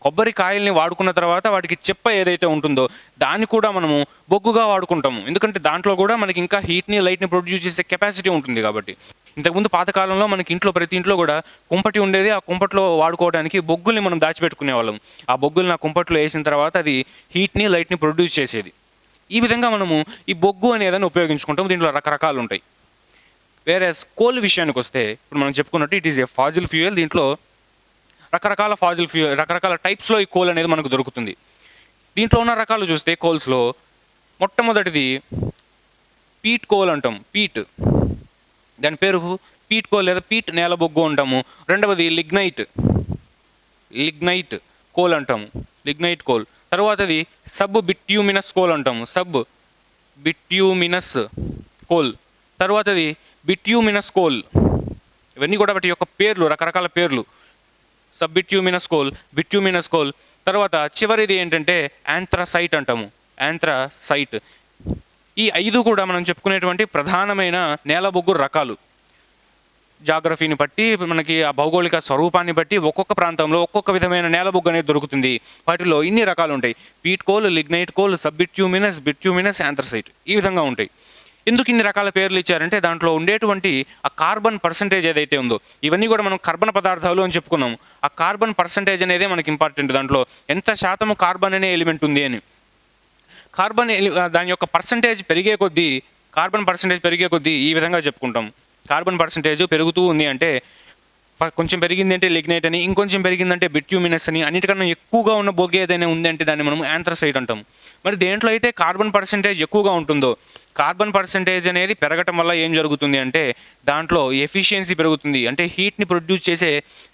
కొబ్బరికాయల్ని వాడుకున్న తర్వాత వాటికి చెప్ప ఏదైతే ఉంటుందో దాన్ని కూడా మనము బొగ్గుగా వాడుకుంటాము. ఎందుకంటే దాంట్లో కూడా మనకి ఇంకా హీట్ని, లైట్ని ప్రొడ్యూస్ చేసే కెపాసిటీ ఉంటుంది కాబట్టి. ఇంతకుముందు పాతకాలంలో మనకి ప్రతి ఇంట్లో కూడా కుంపటి ఉండేది. ఆ కుంపట్లో వాడుకోవడానికి బొగ్గుల్ని మనం దాచిపెట్టుకునే వాళ్ళం. ఆ బొగ్గుల్ని ఆ కుంపట్లో వేసిన తర్వాత అది హీట్ని, లైట్ని ప్రొడ్యూస్ చేసేది. ఈ విధంగా మనము ఈ బొగ్గు అనేదాన్ని ఉపయోగించుకుంటాం. దీంట్లో రకరకాలు ఉంటాయి. వేరే కోల్ విషయానికి వస్తే ఇప్పుడు మనం చెప్పుకున్నట్టు it is a Faasil fuel. దీంట్లో రకరకాల టైప్స్లో ఈ కోల్ అనేది మనకు దొరుకుతుంది. దీంట్లో ఉన్న రకాలు చూస్తే కోల్స్లో మొట్టమొదటిది పీట్ కోల్ అంటాం. దాని పేరు పీట్ కోల్ లేదా పీట్ నేలబొగ్గు అంటాము. రెండవది లిగ్నైట్ కోల్ అంటాము, లిగ్నైట్ కోల్. తర్వాతది సబ్ బిట్యూమినస్ కోల్ అంటాము, సబ్ బిట్యూమినస్ కోల్. తర్వాతది బిట్యూమినస్ కోల్, ఇవన్నీ కూడా వాటి యొక్క పేర్లు, రకరకాల పేర్లు. సబ్బిట్యూమినస్ కోల్, బిట్యూమినస్ కోల్, తర్వాత చివరిది ఏంటంటే యాంథ్రసైట్ అంటాము. యాంథ్రసైట్. ఈ 5 కూడా మనం చెప్పుకునేటువంటి ప్రధానమైన నేల బొగ్గు రకాలు. జాగ్రఫీని బట్టి, మనకి ఆ భౌగోళిక స్వరూపాన్ని బట్టి ఒక్కొక్క ప్రాంతంలో ఒక్కొక్క విధమైన నేల బొగ్గు అనేది దొరుకుతుంది. వాటిలో ఇన్ని రకాలు ఉంటాయి. Peat coal, lignite coal, subbituminous, bituminous, anthracite, ఈ విధంగా ఉంటాయి. ఎందుకు ఇన్ని రకాల పేర్లు ఇచ్చారంటే దాంట్లో ఉండేటువంటి ఆ కార్బన్ పర్సంటేజ్ ఏదైతే ఉందో, ఇవన్నీ కూడా మనం కర్బన పదార్థాలు అని చెప్పుకున్నాము. ఆ కార్బన్ పర్సంటేజ్ అనేది మనకి ఇంపార్టెంట్. దాంట్లో ఎంత శాతము కార్బన్ అనే ఎలిమెంట్ ఉంది అని. దాని యొక్క పర్సంటేజ్ పెరిగే కొద్దీ ఈ విధంగా చెప్పుకుంటాం. కార్బన్ పర్సంటేజ్ పెరుగుతూ ఉంది అంటే కొంచెం పెరిగిందంటే లిగ్నైట్ అని, ఇంకొంచెం పెరిగిందంటే బిట్యూమినస్ అని, అన్నిటికన్నా ఎక్కువగా ఉన్న బొగ్గు ఏదైనా ఉంది అంటే దాన్ని మనం యాంథ్రసైట్ అంటాం. మరి దేంట్లో అయితే కార్బన్ పర్సంటేజ్ ఎక్కువగా ఉంటుందో, కార్బన్ పర్సంటేజ్ అనేది పెరగటం వల్ల ఏం జరుగుతుంది అంటే దాంట్లో ఎఫిషియన్సీ పెరుగుతుంది. అంటే హీట్ని ప్రొడ్యూస్ చేసే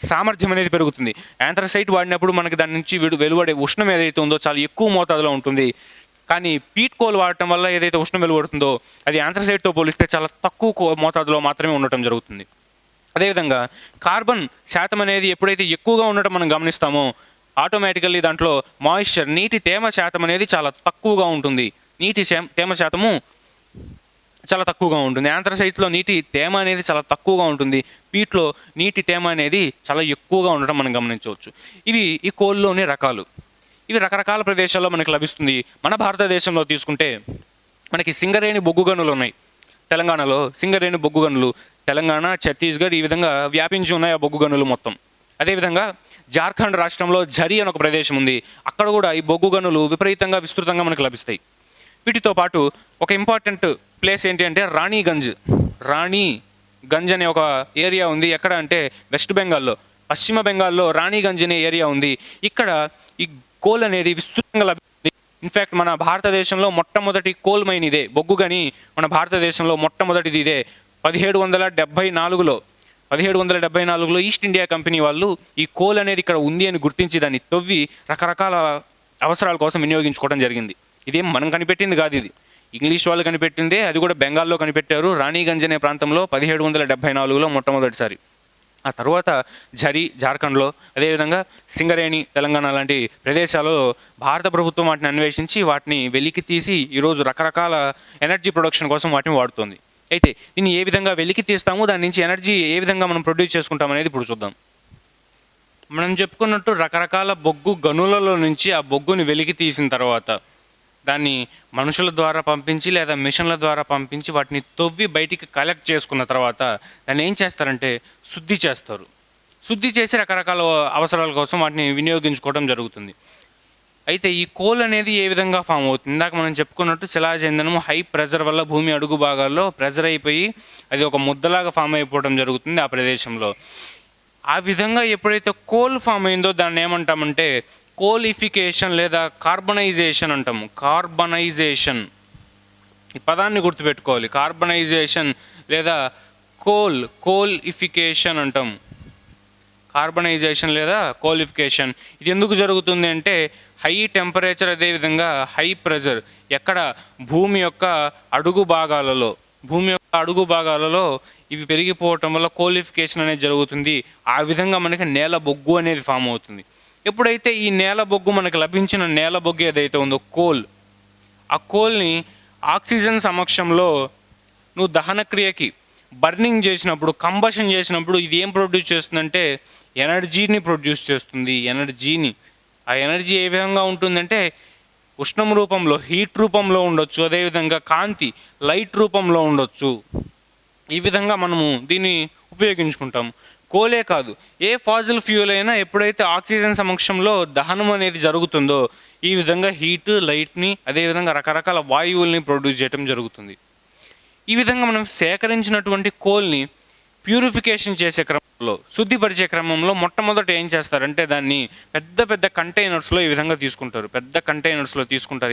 సామర్థ్యం అనేది పెరుగుతుంది. యాంథ్రసైట్ వాడినప్పుడు మనకి దాని నుంచి వెలువడే ఉష్ణం ఏదైతే ఉందో చాలా ఎక్కువ మోతాదులో ఉంటుంది. కానీ పీట్ కోల్ వాడటం వల్ల ఏదైతే ఉష్ణం వెలువడుతుందో అది యాంథ్రసైట్తో పోలిస్తే చాలా తక్కువ మోతాదులో మాత్రమే ఉండటం జరుగుతుంది. అదేవిధంగా కార్బన్ శాతం అనేది ఎప్పుడైతే ఎక్కువగా ఉండటం మనం గమనిస్తామో ఆటోమేటికల్లీ దాంట్లో మాయిశ్చర్, నీటి తేమ శాతం అనేది చాలా తక్కువగా ఉంటుంది. తేమ శాతము చాలా తక్కువగా ఉంటుంది. యాంథ్రసైట్లో నీటి తేమ అనేది చాలా తక్కువగా ఉంటుంది. పీట్లో నీటి తేమ అనేది చాలా ఎక్కువగా ఉండటం మనం గమనించవచ్చు. ఇవి ఈ కోల్లోని రకాలు. ఇవి రకరకాల ప్రదేశాల్లో మనకి లభిస్తుంది. మన భారతదేశంలో తీసుకుంటే మనకి సింగరేణి బొగ్గు గనులు ఉన్నాయి. తెలంగాణలో సింగరేణి బొగ్గు గనులు, తెలంగాణ, ఛత్తీస్గఢ్, ఈ విధంగా వ్యాపించి ఉన్నాయి ఆ బొగ్గు గనులు మొత్తం. అదేవిధంగా జార్ఖండ్ రాష్ట్రంలో ఝరి అని ఒక ప్రదేశం ఉంది. అక్కడ కూడా ఈ బొగ్గు గనులు విపరీతంగా విస్తృతంగా మనకు లభిస్తాయి. వీటితో పాటు ఒక ఇంపార్టెంట్ ప్లేస్ ఏంటి అంటే రాణిగంజ్ అనే ఒక ఏరియా ఉంది. ఎక్కడ అంటే వెస్ట్ బెంగాల్లో, పశ్చిమ బెంగాల్లో రాణిగంజ్ అనే ఏరియా ఉంది. ఇక్కడ ఈ కోల్ అనేది విస్తృతంగా లభిస్తుంది. ఇన్ఫ్యాక్ట్ మన భారతదేశంలో మొట్టమొదటి కోల్ మైన్ ఇదే, బొగ్గు గని మన భారతదేశంలో మొట్టమొదటిది ఇదే. 1774లో ఈస్ట్ ఇండియా కంపెనీ వాళ్ళు ఈ కోల్ అనేది ఇక్కడ ఉంది అని గుర్తించి దాన్ని తవ్వి రకరకాల అవసరాల కోసం వినియోగించుకోవడం జరిగింది. ఇదేం మనం కనిపెట్టింది కాదు, ఇది ఇంగ్లీష్ వాళ్ళు కనిపెట్టిందే. అది కూడా బెంగాల్లో కనిపెట్టారు, రాణిగంజ్ అనే ప్రాంతంలో 1774లో మొట్టమొదటిసారి. ఆ తర్వాత ఝరి జార్ఖండ్లో, అదేవిధంగా సింగరేణి తెలంగాణ లాంటి ప్రదేశాల్లో భారత ప్రభుత్వం వాటిని అన్వేషించి వాటిని వెలికి తీసి ఈరోజు రకరకాల ఎనర్జీ ప్రొడక్షన్ కోసం వాటిని వాడుతుంది. అయితే దీన్ని ఏ విధంగా వెలికి తీస్తాము, దాని నుంచి ఎనర్జీ ఏ విధంగా మనం ప్రొడ్యూస్ చేసుకుంటాం అనేది ఇప్పుడు చూద్దాం. మనం చెప్పుకున్నట్టు రకరకాల బొగ్గు గనులలో నుంచి ఆ బొగ్గుని వెలికి తీసిన తర్వాత దాన్ని మనుషుల ద్వారా పంపించి లేదా మిషన్ల ద్వారా పంపించి వాటిని తవ్వి బయటికి కలెక్ట్ చేసుకున్న తర్వాత దాన్ని ఏం చేస్తారంటే శుద్ధి చేస్తారు. శుద్ధి చేసి రకరకాల అవసరాల కోసం వాటిని వినియోగించుకోవడం జరుగుతుంది. అయితే ఈ కోల్ అనేది ఏ విధంగా ఫామ్ అవుతుంది? ఇందాక మనం చెప్పుకున్నట్టు శిలాజేందనం హై ప్రెజర్ వల్ల భూమి అడుగు భాగాల్లో ప్రెజర్ అయిపోయి అది ఒక ముద్దలాగా ఫామ్ అయిపోవడం జరుగుతుంది ఆ ప్రదేశంలో. ఆ విధంగా ఎప్పుడైతే కోల్ ఫామ్ అయిందో దాన్ని ఏమంటామంటే కోలిఫికేషన్ లేదా కార్బనైజేషన్ అంటాము. కార్బనైజేషన్, ఈ పదాన్ని గుర్తుపెట్టుకోవాలి. కార్బనైజేషన్ లేదా కోలిఫికేషన్ అంటాము. కార్బనైజేషన్ లేదా కోలిఫికేషన్ ఇది ఎందుకు జరుగుతుంది అంటే హై టెంపరేచర్, అదేవిధంగా హై ప్రెజర్ ఎక్కడ భూమి యొక్క అడుగు భాగాలలో ఇవి పెరిగిపోవటం వల్ల కోలిఫికేషన్ అనేది జరుగుతుంది. ఆ విధంగా మనకి నేల బొగ్గు అనేది ఫామ్ అవుతుంది. ఎప్పుడైతే ఈ నేల బొగ్గు మనకు లభించిన నేల బొగ్గు ఏదైతే ఉందో కోల్, ఆ కోల్ని ఆక్సిజన్ సమక్షంలో నువ్వు దహన క్రియకి బర్నింగ్ చేసినప్పుడు, కంబషన్ చేసినప్పుడు ఇది ఏం ప్రొడ్యూస్ చేస్తుందంటే ఎనర్జీని ప్రొడ్యూస్ చేస్తుంది. ఆ ఎనర్జీ ఏ విధంగా ఉంటుందంటే ఉష్ణం రూపంలో, హీట్ రూపంలో ఉండొచ్చు, అదేవిధంగా కాంతి లైట్ రూపంలో ఉండొచ్చు. ఈ విధంగా మనము దీన్ని ఉపయోగించుకుంటాము. కోలే కాదు, ఏ ఫాజిల్ ఫ్యూయల్ అయినా ఎప్పుడైతే ఆక్సిజన్ సమక్షంలో దహనం అనేది జరుగుతుందో ఈ విధంగా హీట్, లైట్ని, అదేవిధంగా రకరకాల వాయువుల్ని ప్రొడ్యూస్ చేయడం జరుగుతుంది. ఈ విధంగా మనం సేకరించినటువంటి కోల్ని ప్యూరిఫికేషన్ చేసే క్రమంలో, శుద్ధిపరిచే క్రమంలో మొట్టమొదట ఏం చేస్తారంటే దాన్ని పెద్ద పెద్ద కంటైనర్స్లో ఈ విధంగా తీసుకుంటారు.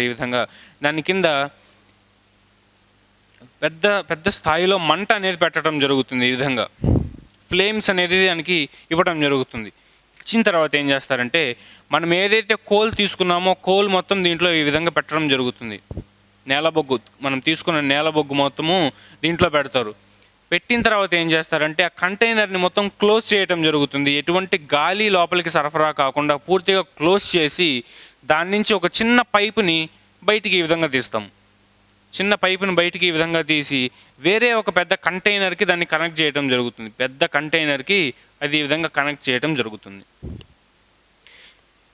ఈ విధంగా దాని కింద పెద్ద స్థాయిలో మంట అనేది పెట్టడం జరుగుతుంది. ఈ విధంగా ఫ్లేమ్స్ అనేది దానికి ఇవ్వడం జరుగుతుంది. ఇచ్చిన తర్వాత ఏం చేస్తారంటే మనం ఏదైతే కోల్ తీసుకున్నామో కోల్ మొత్తం దీంట్లో ఈ విధంగా పెట్టడం జరుగుతుంది. మనం తీసుకున్న నేల బొగ్గు మొత్తము దీంట్లో పెడతారు. పెట్టిన తర్వాత ఏం చేస్తారంటే ఆ కంటైనర్ని మొత్తం క్లోజ్ చేయటం జరుగుతుంది. ఎటువంటి గాలి లోపలికి సరఫరా కాకుండా పూర్తిగా క్లోజ్ చేసి దాని నుంచి ఒక చిన్న పైపుని బయటికి ఈ విధంగా తీస్తాం. చిన్న పైపుని బయటికి ఈ విధంగా తీసి వేరే ఒక పెద్ద కంటైనర్కి దాన్ని కనెక్ట్ చేయడం జరుగుతుంది. పెద్ద కంటైనర్కి అది ఈ విధంగా కనెక్ట్ చేయడం జరుగుతుంది.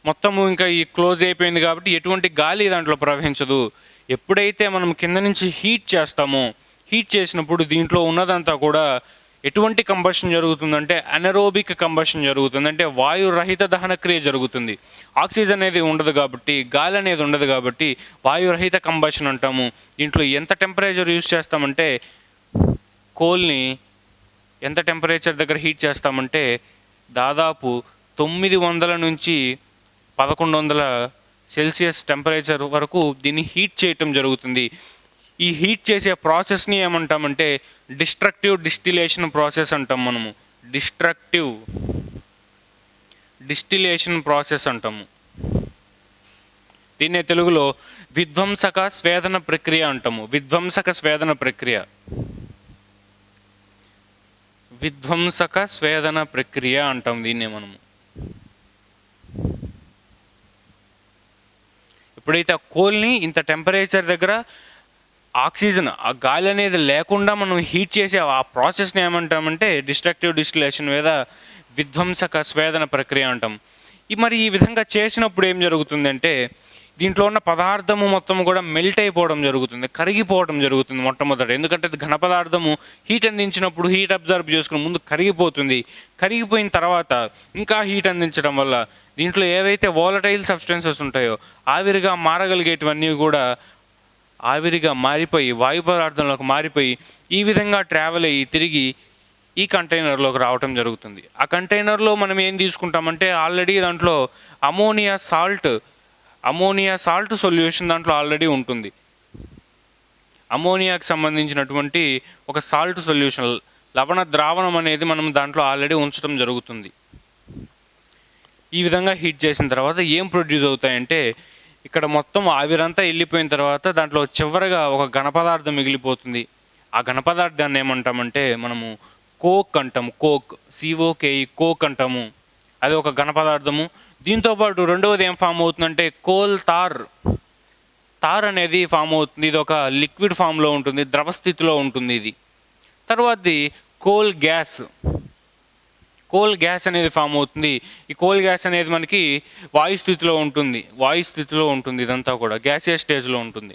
మొత్తము ఇంకా ఈ క్లోజ్ అయిపోయింది కాబట్టి ఎటువంటి గాలి దాంట్లో ప్రవహించదు. ఎప్పుడైతే మనం కింద నుంచి హీట్ చేస్తామో, హీట్ చేసినప్పుడు దీంట్లో ఉన్నదంతా కూడా ఎటువంటి కంబషన్ జరుగుతుందంటే అనరోబిక్ కంబషన్ జరుగుతుంది. అంటే వాయురహిత దహనక్రియ జరుగుతుంది. ఆక్సిజన్ అనేది ఉండదు కాబట్టి, గాలి అనేది ఉండదు కాబట్టి వాయురహిత కంబషన్ అంటాము. దీంట్లో ఎంత టెంపరేచర్ యూజ్ చేస్తామంటే కోల్ని ఎంత టెంపరేచర్ దగ్గర హీట్ చేస్తామంటే దాదాపు 900 నుంచి 1100 సెల్సియస్ టెంపరేచర్ వరకు దీన్ని హీట్ చేయటం జరుగుతుంది. ఈ హీట్ చేసే ప్రాసెస్ని ఏమంటామంటే డిస్ట్రక్టివ్ డిస్టిలేషన్ ప్రాసెస్ అంటాం. మనము డిస్ట్రక్టివ్ డిస్టిలేషన్ ప్రాసెస్ అంటాము. దీన్నే తెలుగులో విధ్వంసక స్వేదన ప్రక్రియ అంటాము. విధ్వంసక స్వేదన ప్రక్రియ, విధ్వంసక స్వేదన ప్రక్రియ అంటాం దీన్నే మనము. ఎప్పుడైతే ఆ కోల్ని ఇంత టెంపరేచర్ దగ్గర ఆక్సిజన్, ఆ గాలి అనేది లేకుండా మనం హీట్ చేసే ఆ ప్రాసెస్ని ఏమంటామంటే డిస్ట్రక్టివ్ డిస్టిలేషన్ లేదా విధ్వంసక స్వేదన ప్రక్రియ అంటాం. మరి ఈ విధంగా చేసినప్పుడు ఏం జరుగుతుందంటే దీంట్లో ఉన్న పదార్థము మొత్తం కూడా మెల్ట్ అయిపోవడం జరుగుతుంది, కరిగిపోవడం జరుగుతుంది మొట్టమొదట. ఎందుకంటే అది ఘన పదార్థము హీట్ అందించినప్పుడు హీట్ అబ్జర్వ్ చేసుకుని ముందు కరిగిపోతుంది. కరిగిపోయిన తర్వాత ఇంకా హీట్ అందించడం వల్ల దీంట్లో ఏవైతే వోలటైల్ సబ్స్టెన్సెస్ ఉంటాయో ఆవిరిగా మారగలిగేటివన్నీ కూడా ఆవిరిగా మారిపోయి వాయు పదార్థంలోకి మారిపోయి ఈ విధంగా ట్రావెల్ అయ్యి తిరిగి ఈ కంటైనర్లోకి రావటం జరుగుతుంది. ఆ కంటైనర్లో మనం ఏం తీసుకుంటామంటే ఆల్రెడీ దాంట్లో అమోనియా సాల్ట్ సొల్యూషన్ దాంట్లో ఆల్రెడీ ఉంటుంది. అమోనియాకి సంబంధించినటువంటి ఒక సాల్ట్ సొల్యూషన్, లవణ ద్రావణం అనేది మనం దాంట్లో ఆల్రెడీ ఉంచడం జరుగుతుంది. ఈ విధంగా హీట్ చేసిన తర్వాత ఏం ప్రొడ్యూస్ అవుతాయంటే ఇక్కడ మొత్తం ఆవిరంతా వెళ్ళిపోయిన తర్వాత దాంట్లో చివరగా ఒక ఘనపదార్థం మిగిలిపోతుంది. ఆ ఘనపదార్థాన్ని ఏమంటామంటే మనము కోక్ అంటాము. COKE కోక్ అంటాము. అది ఒక ఘనపదార్థము. దీంతోపాటు రెండవది ఏం ఫామ్ అవుతుందంటే కోల్ తార్ అనేది ఫామ్ అవుతుంది. ఇది ఒక లిక్విడ్ ఫామ్లో ఉంటుంది, ద్రవ స్థితిలో ఉంటుంది ఇది. తర్వాతది కోల్ గ్యాస్ అనేది ఫామ్ అవుతుంది. ఈ కోల్ గ్యాస్ అనేది మనకి వాయు స్థితిలో ఉంటుంది. ఇదంతా కూడా గ్యాసియస్ స్టేజ్లో ఉంటుంది.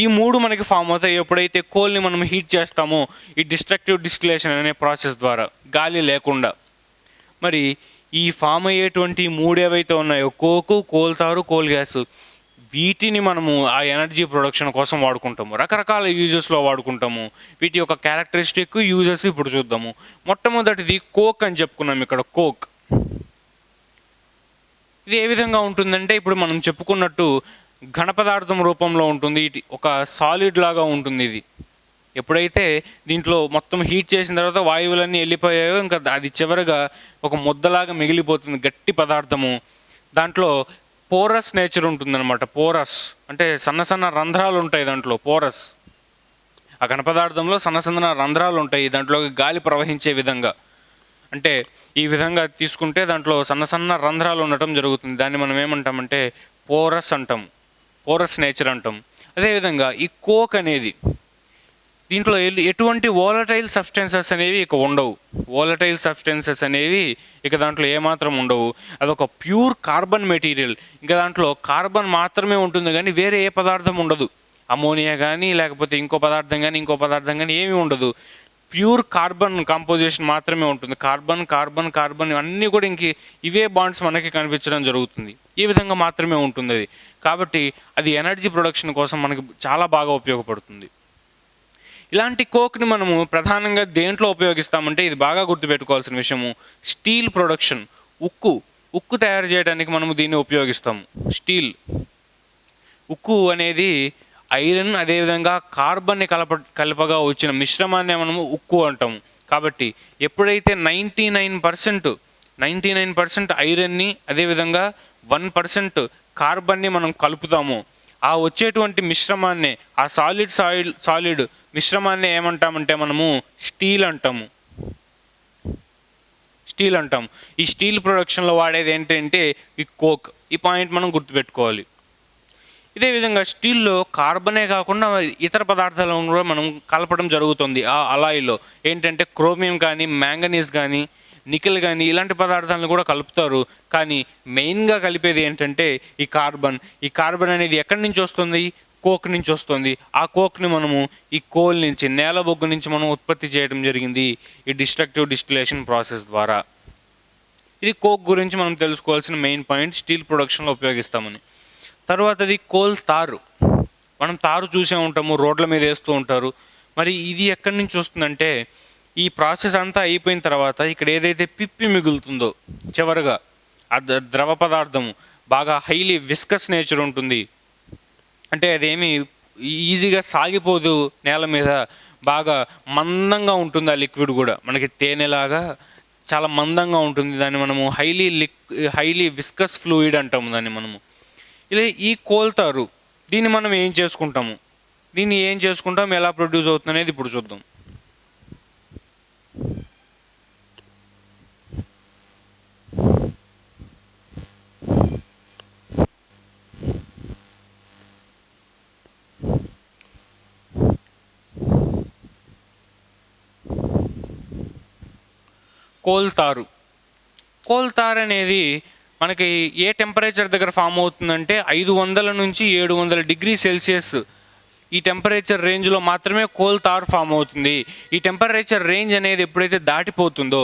ఈ మూడు మనకి ఫామ్ అవుతాయి ఎప్పుడైతే కోల్ని మనం హీట్ చేస్తామో ఈ డిస్ట్రక్టివ్ డిస్టిలేషన్ అనే ప్రాసెస్ ద్వారా, గాలి లేకుండా. మరి ఈ ఫామ్ అయ్యేటువంటి మూడు ఏవైతే ఉన్నాయో కోకు, కోల్ తారు, కోల్ గ్యాస్, వీటిని మనము ఆ ఎనర్జీ ప్రొడక్షన్ కోసం వాడుకుంటాము. రకరకాల యూజెస్లో వాడుకుంటాము. వీటి యొక్క క్యారెక్టరిస్టిక్ యూజెస్ ఇప్పుడు చూద్దాము. మొట్టమొదటిది కోక్ అని చెప్పుకున్నాం. ఇక్కడ కోక్ ఇది ఏ విధంగా ఉంటుందంటే ఇప్పుడు మనం చెప్పుకున్నట్టు ఘనపదార్థం రూపంలో ఉంటుంది. ఇది ఒక సాలిడ్ లాగా ఉంటుంది. ఇది ఎప్పుడైతే దీంట్లో మొత్తం హీట్ చేసిన తర్వాత వాయువులన్నీ వెళ్ళిపోయాయో ఇంకా అది చివరిగా ఒక ముద్దలాగా మిగిలిపోతుంది, గట్టి పదార్థము. దాంట్లో పోరస్ నేచర్ ఉంటుందన్నమాట. పోరస్ అంటే సన్న సన్న రంధ్రాలు ఉంటాయి దాంట్లో. పోరస్ ఆ ఘనపదార్థంలో సన్న రంధ్రాలు ఉంటాయి దాంట్లోకి గాలి ప్రవహించే విధంగా. అంటే ఈ విధంగా తీసుకుంటే దాంట్లో సన్న రంధ్రాలు ఉండటం జరుగుతుంది. దాన్ని మనం ఏమంటామంటే పోరస్ అంటాం, పోరస్ నేచర్ అంటాం. అదేవిధంగా ఈ కోక్ అనేది దీంట్లో ఎటువంటి వోలటైల్ సబ్స్టెన్సెస్ అనేవి ఇక ఉండవు. ఇక దాంట్లో ఏమాత్రం ఉండవు. అదొక ప్యూర్ కార్బన్ మెటీరియల్. ఇంకా దాంట్లో కార్బన్ మాత్రమే ఉంటుంది కానీ వేరే ఏ పదార్థం ఉండదు. అమోనియా కానీ లేకపోతే ఇంకో పదార్థం కానీ ఏమీ ఉండదు. ప్యూర్ కార్బన్ కాంపోజిషన్ మాత్రమే ఉంటుంది. కార్బన్ అన్నీ కూడా ఇవే బాండ్స్ మనకి కనిపించడం జరుగుతుంది. ఈ విధంగా మాత్రమే ఉంటుంది అది. కాబట్టి అది ఎనర్జీ ప్రొడక్షన్ కోసం మనకి చాలా బాగా ఉపయోగపడుతుంది. ఇలాంటి కోక్ని మనము ప్రధానంగా దేంట్లో ఉపయోగిస్తామంటే ఇది బాగా గుర్తుపెట్టుకోవాల్సిన విషయము, స్టీల్ ప్రొడక్షన్, ఉక్కు తయారు చేయడానికి మనము దీన్ని ఉపయోగిస్తాము. స్టీల్, ఉక్కు అనేది ఐరన్ అదేవిధంగా కార్బన్ని కలపగా వచ్చిన మిశ్రమాన్ని మనము ఉక్కు అంటాము. కాబట్టి ఎప్పుడైతే 99% ఐరన్ని అదేవిధంగా 1% కార్బన్ని మనం కలుపుతామో ఆ వచ్చేటువంటి మిశ్రమాన్ని, ఆ సాలిడ్ మిశ్రమాన్ని ఏమంటామంటే మనము స్టీల్ అంటాము. ఈ స్టీల్ ప్రొడక్షన్లో వాడేది ఏంటంటే ఈ కోక్. ఈ పాయింట్ మనం గుర్తుపెట్టుకోవాలి. ఇదే విధంగా స్టీల్లో కార్బనే కాకుండా ఇతర పదార్థాలను కూడా మనం కలపడం జరుగుతుంది. ఆ అలాయిలో ఏంటంటే క్రోమియం కానీ, మ్యాంగనీస్ కానీ, నికెల్ కానీ ఇలాంటి పదార్థాలను కూడా కలుపుతారు. కానీ మెయిన్గా కలిపేది ఏంటంటే ఈ కార్బన్ అనేది ఎక్కడి నుంచి వస్తుంది? కోక్ నుంచి వస్తుంది. ఆ కోక్ని మనము ఈ కోల్ నుంచి, నేల బొగ్గు నుంచి మనం ఉత్పత్తి చేయడం జరిగింది ఈ డిస్ట్రక్టివ్ డిస్టిలేషన్ ప్రాసెస్ ద్వారా. ఇది కోక్ గురించి మనం తెలుసుకోవాల్సిన మెయిన్ పాయింట్, స్టీల్ ప్రొడక్షన్లో ఉపయోగిస్తామని. తర్వాతది కోల్ తారు. మనం తారు చూసే ఉంటాము, రోడ్ల మీద వేస్తూ ఉంటారు. మరి ఇది ఎక్కడి నుంచి వస్తుందంటే ఈ ప్రాసెస్ అంతా అయిపోయిన తర్వాత ఇక్కడ ఏదైతే పిప్పి మిగులుతుందో చివరిగా ఆ ద్రవ పదార్థము బాగా హైలీ విస్కస్ నేచర్ ఉంటుంది. అంటే అదేమి ఈజీగా సాగిపోదు, నేల మీద బాగా మందంగా ఉంటుంది. ఆ లిక్విడ్ కూడా మనకి తేనెలాగా చాలా మందంగా ఉంటుంది. దాన్ని మనము హైలీ విస్కస్ ఫ్లూయిడ్ అంటాము దాన్ని మనము. ఇలా ఈ కోల్తారు దీన్ని మనం ఏం చేసుకుంటాము, ఎలా ప్రొడ్యూస్ అవుతుంది అనేది ఇప్పుడు చూద్దాం. కోల్తార్ అనేది మనకి ఏ టెంపరేచర్ దగ్గర ఫామ్ అవుతుందంటే 500 నుంచి 700 డిగ్రీ సెల్సియస్ ఈ టెంపరేచర్ రేంజ్లో మాత్రమే కోల్తార్ ఫామ్ అవుతుంది. ఈ టెంపరేచర్ రేంజ్ అనేది ఎప్పుడైతే దాటిపోతుందో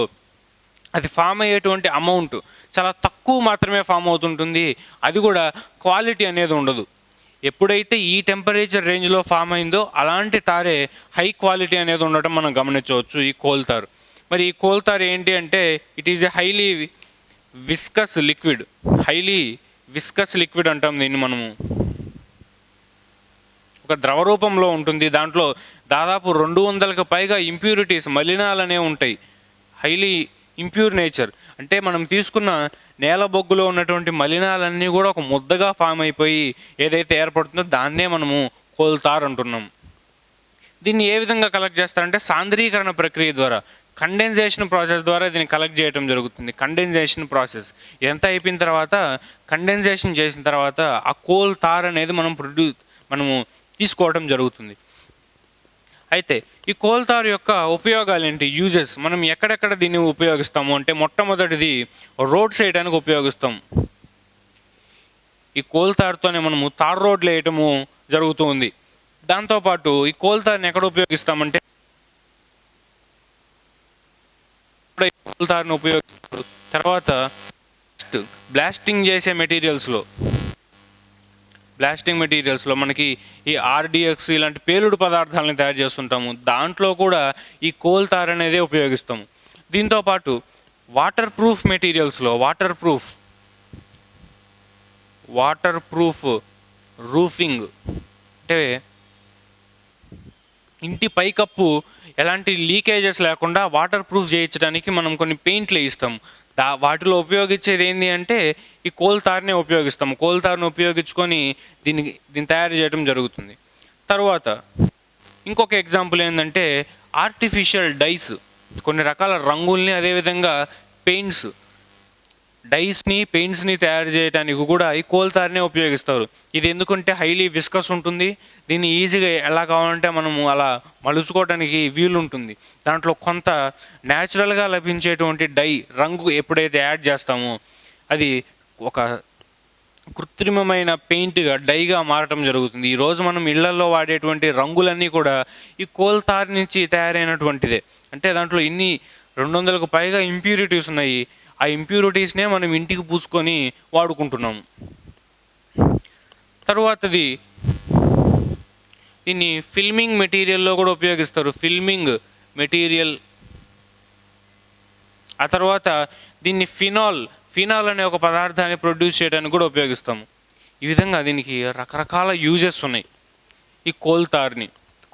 అది ఫామ్ అయ్యేటువంటి అమౌంట్ చాలా తక్కువ మాత్రమే ఫామ్ అవుతుంటుంది. అది కూడా క్వాలిటీ అనేది ఉండదు. ఎప్పుడైతే ఈ టెంపరేచర్ రేంజ్లో ఫామ్ అయిందో అలాంటి తారే హై క్వాలిటీ అనేది ఉండటం మనం గమనించవచ్చు ఈ కోల్తార్. మరి ఈ కోల్తార్ ఏంటి అంటే it is a highly viscous liquid అంటాం దీన్ని మనము. ఒక ద్రవ రూపంలో ఉంటుంది. దాంట్లో దాదాపు 200కు పైగా ఇంప్యూరిటీస్, మలినాలనే ఉంటాయి. హైలీ ఇంప్యూర్ నేచర్ అంటే మనం తీసుకున్న నేల బొగ్గులో ఉన్నటువంటి మలినాలన్నీ కూడా ఒక ముద్దగా ఫామ్ అయిపోయి ఏదైతే ఏర్పడుతుందో దాన్నే మనము కోల్తార్ అంటున్నాం. దీన్ని ఏ విధంగా కలెక్ట్ చేస్తారంటే సాంద్రీకరణ ప్రక్రియ ద్వారా, కండెన్సేషన్ ప్రాసెస్ ద్వారా దీన్ని కలెక్ట్ చేయడం జరుగుతుంది. కండెన్సేషన్ ప్రాసెస్ ఇదంతా అయిపోయిన తర్వాత, కండెన్సేషన్ చేసిన తర్వాత ఆ కోల్తార్ అనేది మనము తీసుకోవడం జరుగుతుంది. అయితే ఈ కోల్తార్ యొక్క ఉపయోగాలు ఏంటి, యూజెస్, మనం ఎక్కడెక్కడ దీన్ని ఉపయోగిస్తాము అంటే మొట్టమొదటిది రోడ్స్ వేయడానికి ఉపయోగిస్తాం. ఈ కోల్తార్తోనే మనము తార్ రోడ్లు వేయటము జరుగుతుంది. దాంతోపాటు ఈ కోల్తార్ని ఎక్కడ ఉపయోగిస్తామంటే కోల్తార్ని ఉపయోగిస్తారు. తర్వాత బ్లాస్టింగ్ చేసే మెటీరియల్స్లో మనకి ఈ ఆర్డిఎక్స్ ఇలాంటి పేలుడు పదార్థాలను తయారు చేస్తుంటాము. దాంట్లో కూడా ఈ కోల్తార్ అనేది ఉపయోగిస్తాము. దీంతోపాటు వాటర్ ప్రూఫ్ రూఫింగ్ అంటే ఇంటి పైకప్పు ఎలాంటి లీకేజెస్ లేకుండా వాటర్ ప్రూఫ్ చేయించడానికి మనం కొన్ని పెయింట్లు వేయిస్తాము. వాటిలో ఉపయోగించేది ఏంటి అంటే ఈ కోల్తార్నే ఉపయోగిస్తాము. కోల్తార్ని ఉపయోగించుకొని దీన్ని తయారు చేయడం జరుగుతుంది. తర్వాత ఇంకొక ఎగ్జాంపుల్ ఏంటంటే ఆర్టిఫిషియల్ డైస్, కొన్ని రకాల రంగుల్ని అదేవిధంగా పెయింట్స్ని తయారు చేయడానికి కూడా ఈ కోల్తార్నే ఉపయోగిస్తారు. ఇది ఎందుకంటే హైలీ విస్కస్ ఉంటుంది. దీన్ని ఈజీగా ఎలా కావాలంటే మనము అలా మలుచుకోవడానికి వీలు ఉంటుంది. దాంట్లో కొంత న్యాచురల్గా లభించేటువంటి రంగు ఎప్పుడైతే యాడ్ చేస్తామో అది ఒక కృత్రిమమైన డైగా మారటం జరుగుతుంది. ఈరోజు మనం ఇళ్లలో వాడేటువంటి రంగులన్నీ కూడా ఈ కోల్తార్ నుంచి తయారైనటువంటిదే. అంటే దాంట్లో 200కు పైగా ఇంప్యూరిటీస్ ఉన్నాయి. ఆ ఇంప్యూరిటీస్నే మనం ఇంటికి పూసుకొని వాడుకుంటున్నాము. తర్వాతది దీన్ని ఫిల్మింగ్ మెటీరియల్లో కూడా ఉపయోగిస్తారు. ఆ తర్వాత దీన్ని ఫినాల్ అనే ఒక పదార్థాన్ని ప్రొడ్యూస్ చేయడానికి కూడా ఉపయోగిస్తాము. ఈ విధంగా దీనికి రకరకాల యూజెస్ ఉన్నాయి ఈ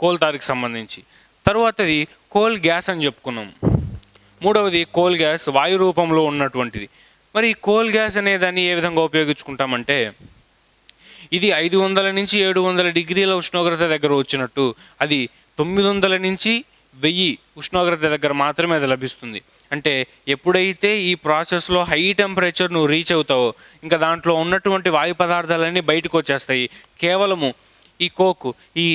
కోల్తార్కి సంబంధించి. తర్వాతది కోల్ గ్యాస్ అని చెప్పుకున్నాము. మూడవది కోల్ గ్యాస్, వాయు రూపంలో ఉన్నటువంటిది. మరి ఈ కోల్ గ్యాస్ అనే దాన్ని ఏ విధంగా ఉపయోగించుకుంటామంటే ఇది 500 నుంచి 700 డిగ్రీల ఉష్ణోగ్రత దగ్గర వచ్చినట్టు అది 900 నుంచి 1000 ఉష్ణోగ్రత దగ్గర మాత్రమే అది లభిస్తుంది. అంటే ఎప్పుడైతే ఈ ప్రాసెస్లో హై టెంపరేచర్ నువ్వు రీచ్ అవుతావో ఇంకా దాంట్లో ఉన్నటువంటి వాయు పదార్థాలన్నీ బయటకు వచ్చేస్తాయి. కేవలము ఈ కోక్, ఈ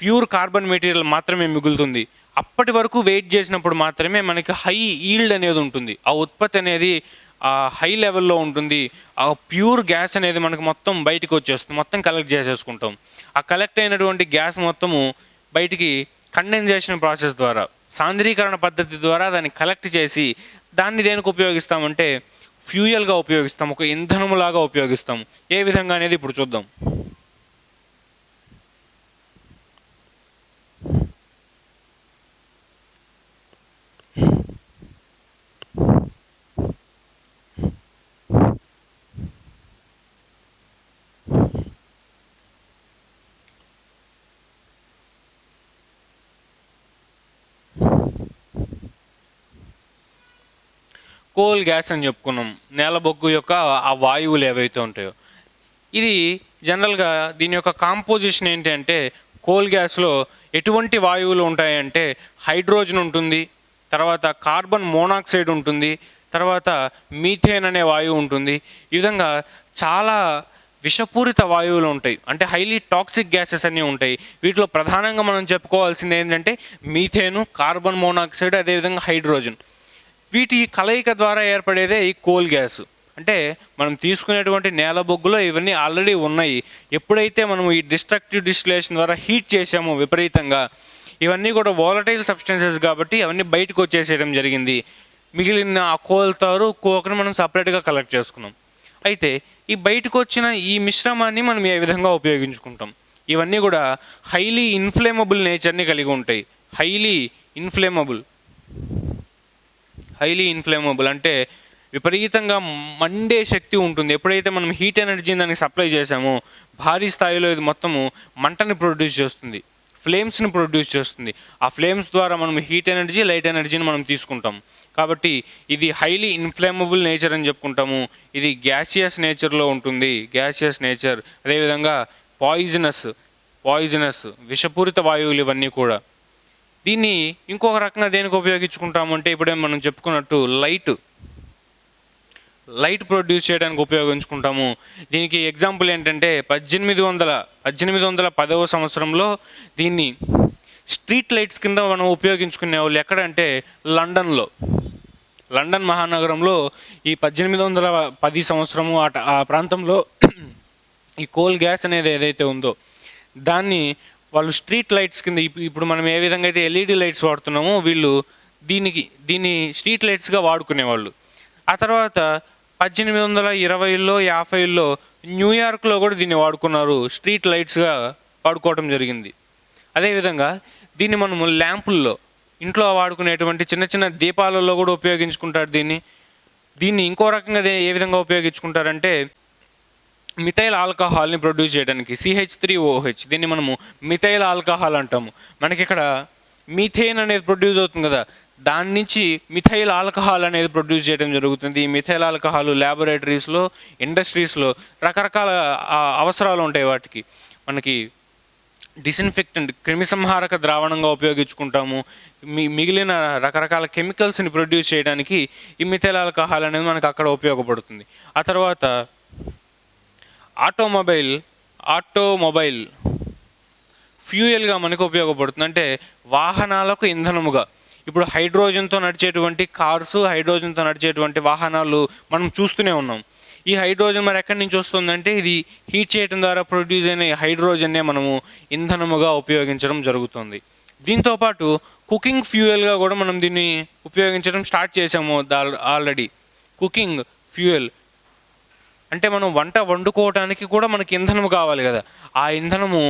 ప్యూర్ కార్బన్ మెటీరియల్ మాత్రమే మిగులుతుంది. అప్పటి వరకు వెయిట్ చేసినప్పుడు మాత్రమే మనకి హై ఈల్డ్ అనేది ఉంటుంది. ఆ ఉత్పత్తి అనేది ఆ హై లెవెల్లో ఉంటుంది. ఆ ప్యూర్ గ్యాస్ అనేది మనకు మొత్తం బయటకు వచ్చేస్తుంది. మొత్తం కలెక్ట్ చేసేసుకుంటాం. ఆ కలెక్ట్ అయినటువంటి గ్యాస్ మొత్తము బయటికి కండెన్సేషన్ ప్రాసెస్ ద్వారా, సాంద్రీకరణ పద్ధతి ద్వారా దాన్ని కలెక్ట్ చేసి దాన్ని దేనికి ఉపయోగిస్తామంటే ఫ్యూయల్గా ఉపయోగిస్తాం, ఒక ఇంధనములాగా ఉపయోగిస్తాం. ఏ విధంగా అనేది ఇప్పుడు చూద్దాం. కోల్ గ్యాస్ అని చెప్పుకున్నాం. నేల బొగ్గు యొక్క ఆ వాయువులు ఏవైతే ఉంటాయో, ఇది జనరల్గా దీని యొక్క కాంపోజిషన్ ఏంటి అంటే కోల్ గ్యాస్లో ఎటువంటి వాయువులు ఉంటాయంటే హైడ్రోజన్ ఉంటుంది, తర్వాత కార్బన్ మోనాక్సైడ్ ఉంటుంది, తర్వాత మీథేన్ అనే వాయువు ఉంటుంది. ఈ విధంగా చాలా విషపూరిత వాయువులు ఉంటాయి, అంటే హైలీ టాక్సిక్ గ్యాసెస్ అన్నీ ఉంటాయి. వీటిలో ప్రధానంగా మనం చెప్పుకోవాల్సింది ఏంటంటే మీథేను, కార్బన్ మోనాక్సైడ్, అదేవిధంగా హైడ్రోజన్. వీటి కలయిక ద్వారా ఏర్పడేదే ఈ కోల్ గ్యాస్. అంటే మనం తీసుకునేటువంటి నేల బొగ్గులో ఇవన్నీ ఆల్రెడీ ఉన్నాయి. ఎప్పుడైతే మనం ఈ డిస్ట్రక్టివ్ డిస్టిలేషన్ ద్వారా హీట్ చేసామో విపరీతంగా, ఇవన్నీ కూడా వాలటైల్ సబ్స్టెన్సెస్ కాబట్టి అవన్నీ బయటకు వచ్చేసేయడం జరిగింది. మిగిలిన ఆ కోల్ తారు కోక్ని మనం సపరేట్గా కలెక్ట్ చేసుకున్నాం. అయితే ఈ బయటకు వచ్చిన ఈ మిశ్రమాన్ని మనం ఏ విధంగా ఉపయోగించుకుంటాం? ఇవన్నీ కూడా హైలీ ఇన్ఫ్లేమబుల్ నేచర్ని కలిగి ఉంటాయి. హైలీ ఇన్ఫ్లేమబుల్ అంటే విపరీతంగా మండే శక్తి ఉంటుంది. ఎప్పుడైతే మనం హీట్ ఎనర్జీని దానికి సప్లై చేసామో భారీ స్థాయిలో ఇది మొత్తము మంటని ప్రొడ్యూస్ చేస్తుంది, ఫ్లేమ్స్ని ప్రొడ్యూస్ చేస్తుంది. ఆ ఫ్లేమ్స్ ద్వారా మనం హీట్ ఎనర్జీ, లైట్ ఎనర్జీని మనం తీసుకుంటాం. కాబట్టి ఇది హైలీ ఇన్ఫ్లేమబుల్ నేచర్ అని చెప్పుకుంటాము. ఇది గ్యాసియస్ నేచర్లో ఉంటుంది, గ్యాసియస్ నేచర్. అదేవిధంగా పాయిజనస్ విషపూరిత వాయువులు ఇవన్నీ కూడా. దీన్ని ఇంకొక రకంగా దేనికి ఉపయోగించుకుంటాము అంటే ఇప్పుడే మనం చెప్పుకున్నట్టు లైట్ ప్రొడ్యూస్ చేయడానికి ఉపయోగించుకుంటాము. దీనికి ఎగ్జాంపుల్ ఏంటంటే 1810వ సంవత్సరంలో దీన్ని స్ట్రీట్ లైట్స్ కింద మనం ఉపయోగించుకునే వాళ్ళు ఎక్కడంటే లండన్ మహానగరంలో ఈ 1810 సంవత్సరము ఆ ప్రాంతంలో ఈ కోల్ గ్యాస్ అనేది ఏదైతే ఉందో దాన్ని వాళ్ళు స్ట్రీట్ లైట్స్ కింద, ఇప్పుడు మనం ఏ విధంగా అయితే ఎల్ఈడి లైట్స్ వాడుతున్నామో వీళ్ళు దీన్ని స్ట్రీట్ లైట్స్గా వాడుకునేవాళ్ళు. ఆ తర్వాత 1820లో 50లో న్యూయార్క్లో కూడా దీన్ని వాడుకున్నారు, స్ట్రీట్ లైట్స్గా వాడుకోవడం జరిగింది. అదేవిధంగా దీన్ని మనము ల్యాంపుల్లో, ఇంట్లో వాడుకునేటువంటి చిన్న చిన్న దీపాలలో కూడా ఉపయోగించుకుంటారు. దీన్ని ఇంకో రకంగా ఏ విధంగా ఉపయోగించుకుంటారంటే మిథైల్ ఆల్కహాల్ని ప్రొడ్యూస్ చేయడానికి, CH3OH, దీన్ని మనము మిథైల్ ఆల్కహాల్ అంటాము. మనకి ఇక్కడ మీథేన్ అనేది ప్రొడ్యూస్ అవుతుంది కదా, దాని నుంచి మిథైల్ ఆల్కహాల్ అనేది ప్రొడ్యూస్ చేయడం జరుగుతుంది. ఈ మిథైల్ ఆల్కహాల్ ల్యాబొరేటరీస్లో, ఇండస్ట్రీస్లో రకరకాల అవసరాలు ఉంటాయి. వాటికి మనకి డిస్ఇన్ఫెక్టెంట్, క్రిమిసంహారక ద్రావణంగా ఉపయోగించుకుంటాము. మిగిలిన రకరకాల కెమికల్స్ని ప్రొడ్యూస్ చేయడానికి ఈ మిథైల్ ఆల్కహాల్ అనేది మనకు అక్కడ ఉపయోగపడుతుంది. ఆ తర్వాత ఆటోమొబైల్ ఫ్యూయల్గా మనకు ఉపయోగపడుతుంది, అంటే వాహనాలకు ఇంధనముగా. ఇప్పుడు హైడ్రోజన్తో నడిచేటువంటి కార్స్, హైడ్రోజన్తో నడిచేటువంటి వాహనాలు మనం చూస్తూనే ఉన్నాం. ఈ హైడ్రోజన్ మరి ఎక్కడి నుంచి వస్తుందంటే ఇది హీట్ చేయడం ద్వారా ప్రొడ్యూస్ అయిన హైడ్రోజన్నే మనము ఇంధనముగా ఉపయోగించడం జరుగుతుంది. దీంతోపాటు కుకింగ్ ఫ్యూయల్గా కూడా మనం దీన్ని ఉపయోగించడం స్టార్ట్ చేసాము ఆల్రెడీ. కుకింగ్ ఫ్యూయల్ అంటే మనం వంట వండుకోవడానికి కూడా మనకి ఇంధనం కావాలి కదా. ఆ ఇంధనము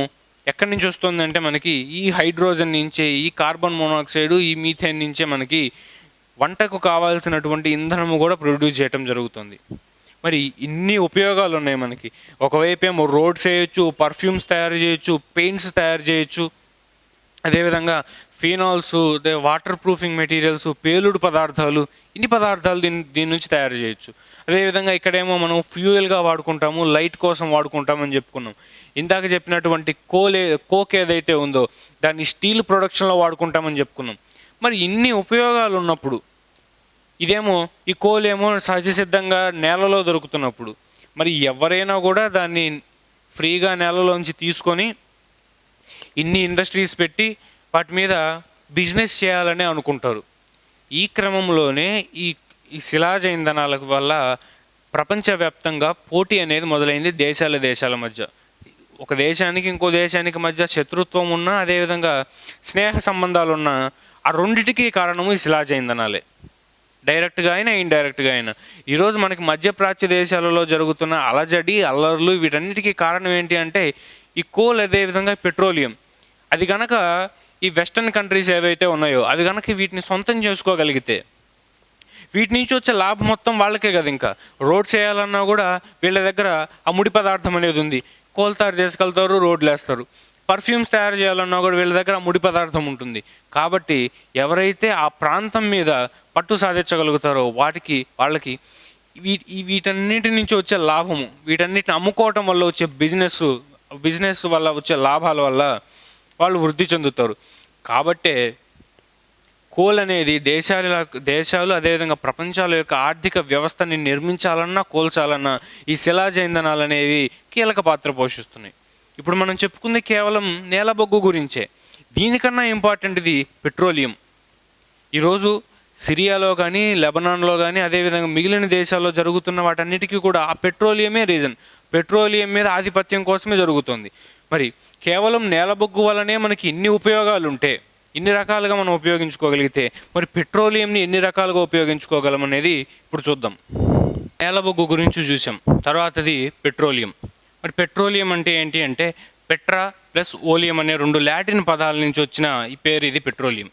ఎక్కడి నుంచి వస్తుందంటే మనకి ఈ హైడ్రోజన్ నుంచే, ఈ కార్బన్ మోనాక్సైడ్, ఈ మీథేన్ నుంచే మనకి వంటకు కావాల్సినటువంటి ఇంధనము కూడా ప్రొడ్యూస్ చేయడం జరుగుతుంది. మరి ఇన్ని ఉపయోగాలు ఉన్నాయి మనకి. ఒకవైపు ఏమో రోడ్స్ వేయచ్చు, పర్ఫ్యూమ్స్ తయారు చేయొచ్చు, పెయింట్స్ తయారు చేయొచ్చు, అదేవిధంగా ఫీనాల్స్, వాటర్ ప్రూఫింగ్ మెటీరియల్స్, పేలుడు పదార్థాలు, ఇన్ని పదార్థాలు దీని నుంచి తయారు చేయొచ్చు. అదేవిధంగా ఇక్కడేమో మనం ఫ్యూయల్గా వాడుకుంటాము, లైట్ కోసం వాడుకుంటామని చెప్పుకున్నాం. ఇందాక చెప్పినటువంటి కోక్ ఏదైతే ఉందో దాన్ని స్టీల్ ప్రొడక్షన్లో వాడుకుంటామని చెప్పుకున్నాం. మరి ఇన్ని ఉపయోగాలు ఉన్నప్పుడు ఇదేమో ఈ కోల్ ఏమో సహజ సిద్ధంగా నేలలో దొరుకుతున్నప్పుడు మరి ఎవరైనా కూడా దాన్ని ఫ్రీగా నేలలోంచి తీసుకొని ఇన్ని ఇండస్ట్రీస్ పెట్టి వాటి మీద బిజినెస్ చేయాలని అనుకుంటారు. ఈ క్రమంలోనే ఈ ఈ శిలాజ ఇంధనాల వల్ల ప్రపంచవ్యాప్తంగా పోటీ అనేది మొదలైంది దేశాల మధ్య. ఒక దేశానికి ఇంకో దేశానికి మధ్య శత్రుత్వం ఉన్నా, అదేవిధంగా స్నేహ సంబంధాలు ఉన్నా, ఆ రెండిటికి కారణము ఈ శిలాజ ఇంధనాలే, డైరెక్ట్గా అయినా ఇండైరెక్ట్గా అయినా. ఈరోజు మనకి మధ్యప్రాచ్య దేశాలలో జరుగుతున్న అలజడి అల్లర్లు వీటన్నిటికీ కారణం ఏంటి అంటే ఈ కోల్, అదేవిధంగా పెట్రోలియం. అది కనుక ఈ వెస్టర్న్ కంట్రీస్ ఏవైతే ఉన్నాయో అవి కనుక వీటిని సొంతం చేసుకోగలిగితే వీటి నుంచి వచ్చే లాభం మొత్తం వాళ్ళకే కదా. ఇంకా రోడ్స్ వేయాలన్నా కూడా వీళ్ళ దగ్గర ఆ ముడి పదార్థం అనేది ఉంది. కోల్ తయారు చేసుకెళ్తారు, రోడ్లు వేస్తారు. పర్ఫ్యూమ్స్ తయారు చేయాలన్నా కూడా వీళ్ళ దగ్గర ఆ ముడి పదార్థం ఉంటుంది. కాబట్టి ఎవరైతే ఆ ప్రాంతం మీద పట్టు సాధించగలుగుతారో వాళ్ళకి వీటన్నిటి నుంచి వచ్చే లాభము, వీటన్నిటిని అమ్ముకోవటం వల్ల వచ్చే బిజినెస్ వల్ల వచ్చే లాభాల వల్ల వాళ్ళు వృద్ధి చెందుతారు. కాబట్టే కోల్ అనేది దేశాలు అదేవిధంగా ప్రపంచాల యొక్క ఆర్థిక వ్యవస్థని నిర్మించాలన్నా, కోల్చాలన్నా ఈ శిలాజ ఇంధనాలు అనేవి కీలక పాత్ర పోషిస్తున్నాయి. ఇప్పుడు మనం చెప్పుకుంది కేవలం నేలబొగ్గు గురించే. దీనికన్నా ఇంపార్టెంట్ ఇది పెట్రోలియం. ఈరోజు సిరియాలో కానీ, లెబనాన్లో కానీ, అదేవిధంగా మిగిలిన దేశాల్లో జరుగుతున్న వాటన్నిటికీ కూడా ఆ పెట్రోలియమే రీజన్. పెట్రోలియం మీద ఆధిపత్యం కోసమే జరుగుతుంది. మరి కేవలం నేలబొగ్గు వల్లనే మనకి ఇన్ని ఉపయోగాలు ఉంటే, ఇన్ని రకాలుగా మనం ఉపయోగించుకోగలిగితే, మరి పెట్రోలియంని ఎన్ని రకాలుగా ఉపయోగించుకోగలం అనేది ఇప్పుడు చూద్దాం. నేలబొగ్గు గురించి చూసాం, తర్వాతది పెట్రోలియం. మరి పెట్రోలియం అంటే ఏంటి అంటే పెట్రా ప్లస్ ఓలియం అనే రెండు లాటిన్ పదాల నుంచి వచ్చిన ఈ పేరు, ఇది పెట్రోలియం.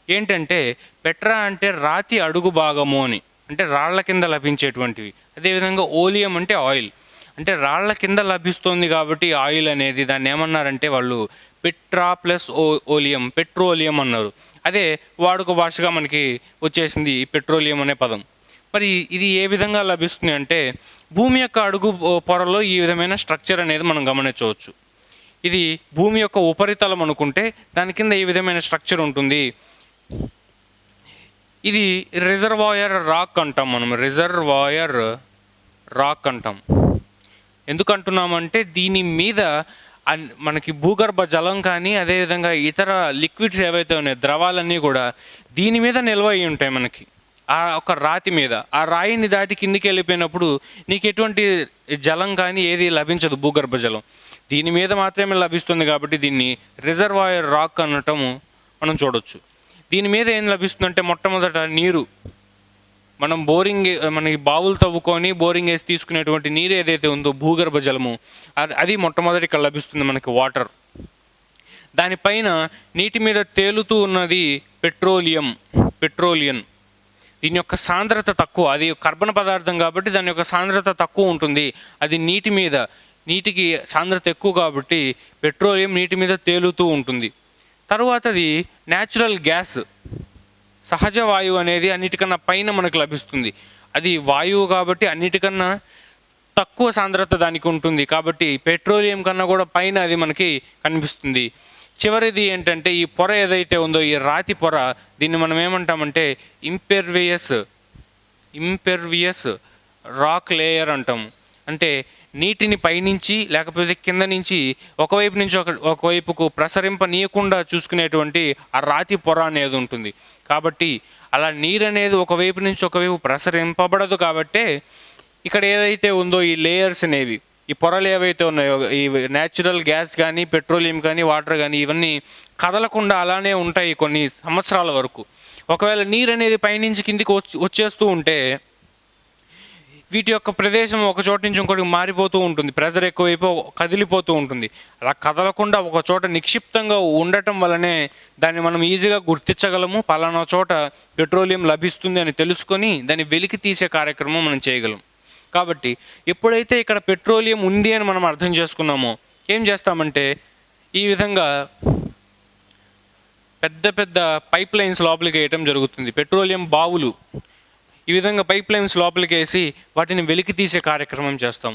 ఏంటంటే పెట్రా అంటే రాతి అడుగు భాగము అని, అంటే రాళ్ల కింద లభించేటువంటివి. అదేవిధంగా ఓలియం అంటే ఆయిల్, అంటే రాళ్ల కింద లభిస్తుంది కాబట్టి ఆయిల్ అనేది దాన్ని ఏమన్నారంటే వాళ్ళు పెట్రా ప్లస్ ఓలియం, పెట్రోలియం అన్నారు. అదే వాడుక భాషగా మనకి వచ్చేసింది పెట్రోలియం అనే పదం. మరి ఇది ఏ విధంగా లభిస్తుంది అంటే భూమి యొక్క అడుగు పొరలో ఈ విధమైన స్ట్రక్చర్ అనేది మనం గమనించవచ్చు. ఇది భూమి యొక్క ఉపరితలం అనుకుంటే దాని కింద ఈ విధమైన స్ట్రక్చర్ ఉంటుంది. ఇది రిజర్వాయర్ రాక్ అంటాం మనం, రిజర్వాయర్ రాక్ అంటాం. ఎందుకు అంటున్నామంటే దీని మీద మనకి భూగర్భ జలం కానీ, అదేవిధంగా ఇతర లిక్విడ్స్ ఏవైతే ఉన్నాయో ద్రవాలన్నీ కూడా దీని మీద నిల్వ అయి ఉంటాయి మనకి, ఆ ఒక రాతి మీద. ఆ రాయిని దాటి కిందికి వెళ్ళిపోయినప్పుడు నీకు ఎటువంటి జలం కానీ ఏది లభించదు, భూగర్భ జలం దీని మీద మాత్రమే లభిస్తుంది. కాబట్టి దీన్ని రిజర్వాయర్ రాక్ అనటము మనం చూడొచ్చు. దీని మీద ఏం లభిస్తుందంటే మొట్టమొదట నీరు. మనం మనకి బావులు తవ్వుకొని బోరింగ్ వేసి తీసుకునేటువంటి నీరు ఏదైతే ఉందో భూగర్భ జలము, అది మొట్టమొదటి ఇక్కడ లభిస్తుంది మనకి, వాటర్. దానిపైన నీటి మీద తేలుతూ ఉన్నది పెట్రోలియం. దీని యొక్క సాంద్రత తక్కువ, అది కర్బన పదార్థం కాబట్టి దాని యొక్క సాంద్రత తక్కువ ఉంటుంది. అది నీటికి సాంద్రత ఎక్కువ కాబట్టి పెట్రోలియం నీటి మీద తేలుతూ ఉంటుంది. తరువాతది న్యాచురల్ గ్యాస్, సహజ వాయువు అనేది అన్నిటికన్నా పైన మనకు లభిస్తుంది. అది వాయువు కాబట్టి అన్నిటికన్నా తక్కువ సాంద్రత దానికి ఉంటుంది. కాబట్టి పెట్రోలియం కన్నా కూడా పైన అది మనకి కనిపిస్తుంది. చివరిది ఏంటంటే ఈ పొర ఏదైతే ఉందో, ఈ రాతి పొర, దీన్ని మనం ఏమంటామంటే ఇంపెర్వియస్ రాక్ లేయర్ అంటాము. అంటే నీటిని పైనుంచి లేకపోతే కింద నుంచి ఒకవైపుకు ప్రసరింపనీయకుండా చూసుకునేటువంటి ఆ రాతి పొర అనేది ఉంటుంది. కాబట్టి అలా నీరు అనేది ఒకవైపు నుంచి ఒకవైపు ప్రసరింపబడదు. కాబట్టే ఇక్కడ ఏదైతే ఉందో ఈ లేయర్స్ అనేవి, ఈ పొరలు ఏవైతే ఉన్నాయో, ఈ న్యాచురల్ గ్యాస్ కానీ, పెట్రోలియం కానీ, వాటర్ కానీ, ఇవన్నీ కదలకుండా అలానే ఉంటాయి కొన్ని సంవత్సరాల వరకు. ఒకవేళ నీరు అనేది పైనుంచి కిందికి వచ్చేస్తూ ఉంటే వీటి యొక్క ప్రదేశం ఒక చోట నుంచి ఇంకోటి మారిపోతూ ఉంటుంది, ప్రెజర్ ఎక్కువైపు కదిలిపోతూ ఉంటుంది. అలా కదలకుండా ఒక చోట నిక్షిప్తంగా ఉండటం వల్లనే దాన్ని మనం ఈజీగా గుర్తించగలము. పలానా చోట పెట్రోలియం లభిస్తుంది అని తెలుసుకొని దాన్ని వెలికి తీసే కార్యక్రమం మనం చేయగలం. కాబట్టి ఎప్పుడైతే ఇక్కడ పెట్రోలియం ఉంది అని మనం అర్థం చేసుకున్నామో ఏం చేస్తామంటే ఈ విధంగా పెద్ద పెద్ద పైప్ లైన్స్ లోపలికి వేయటం జరుగుతుంది. పెట్రోలియం బావులు, ఈ విధంగా పైప్ లైన్స్ లోపలికి వేసి వాటిని వెలికి తీసే కార్యక్రమం చేస్తాం.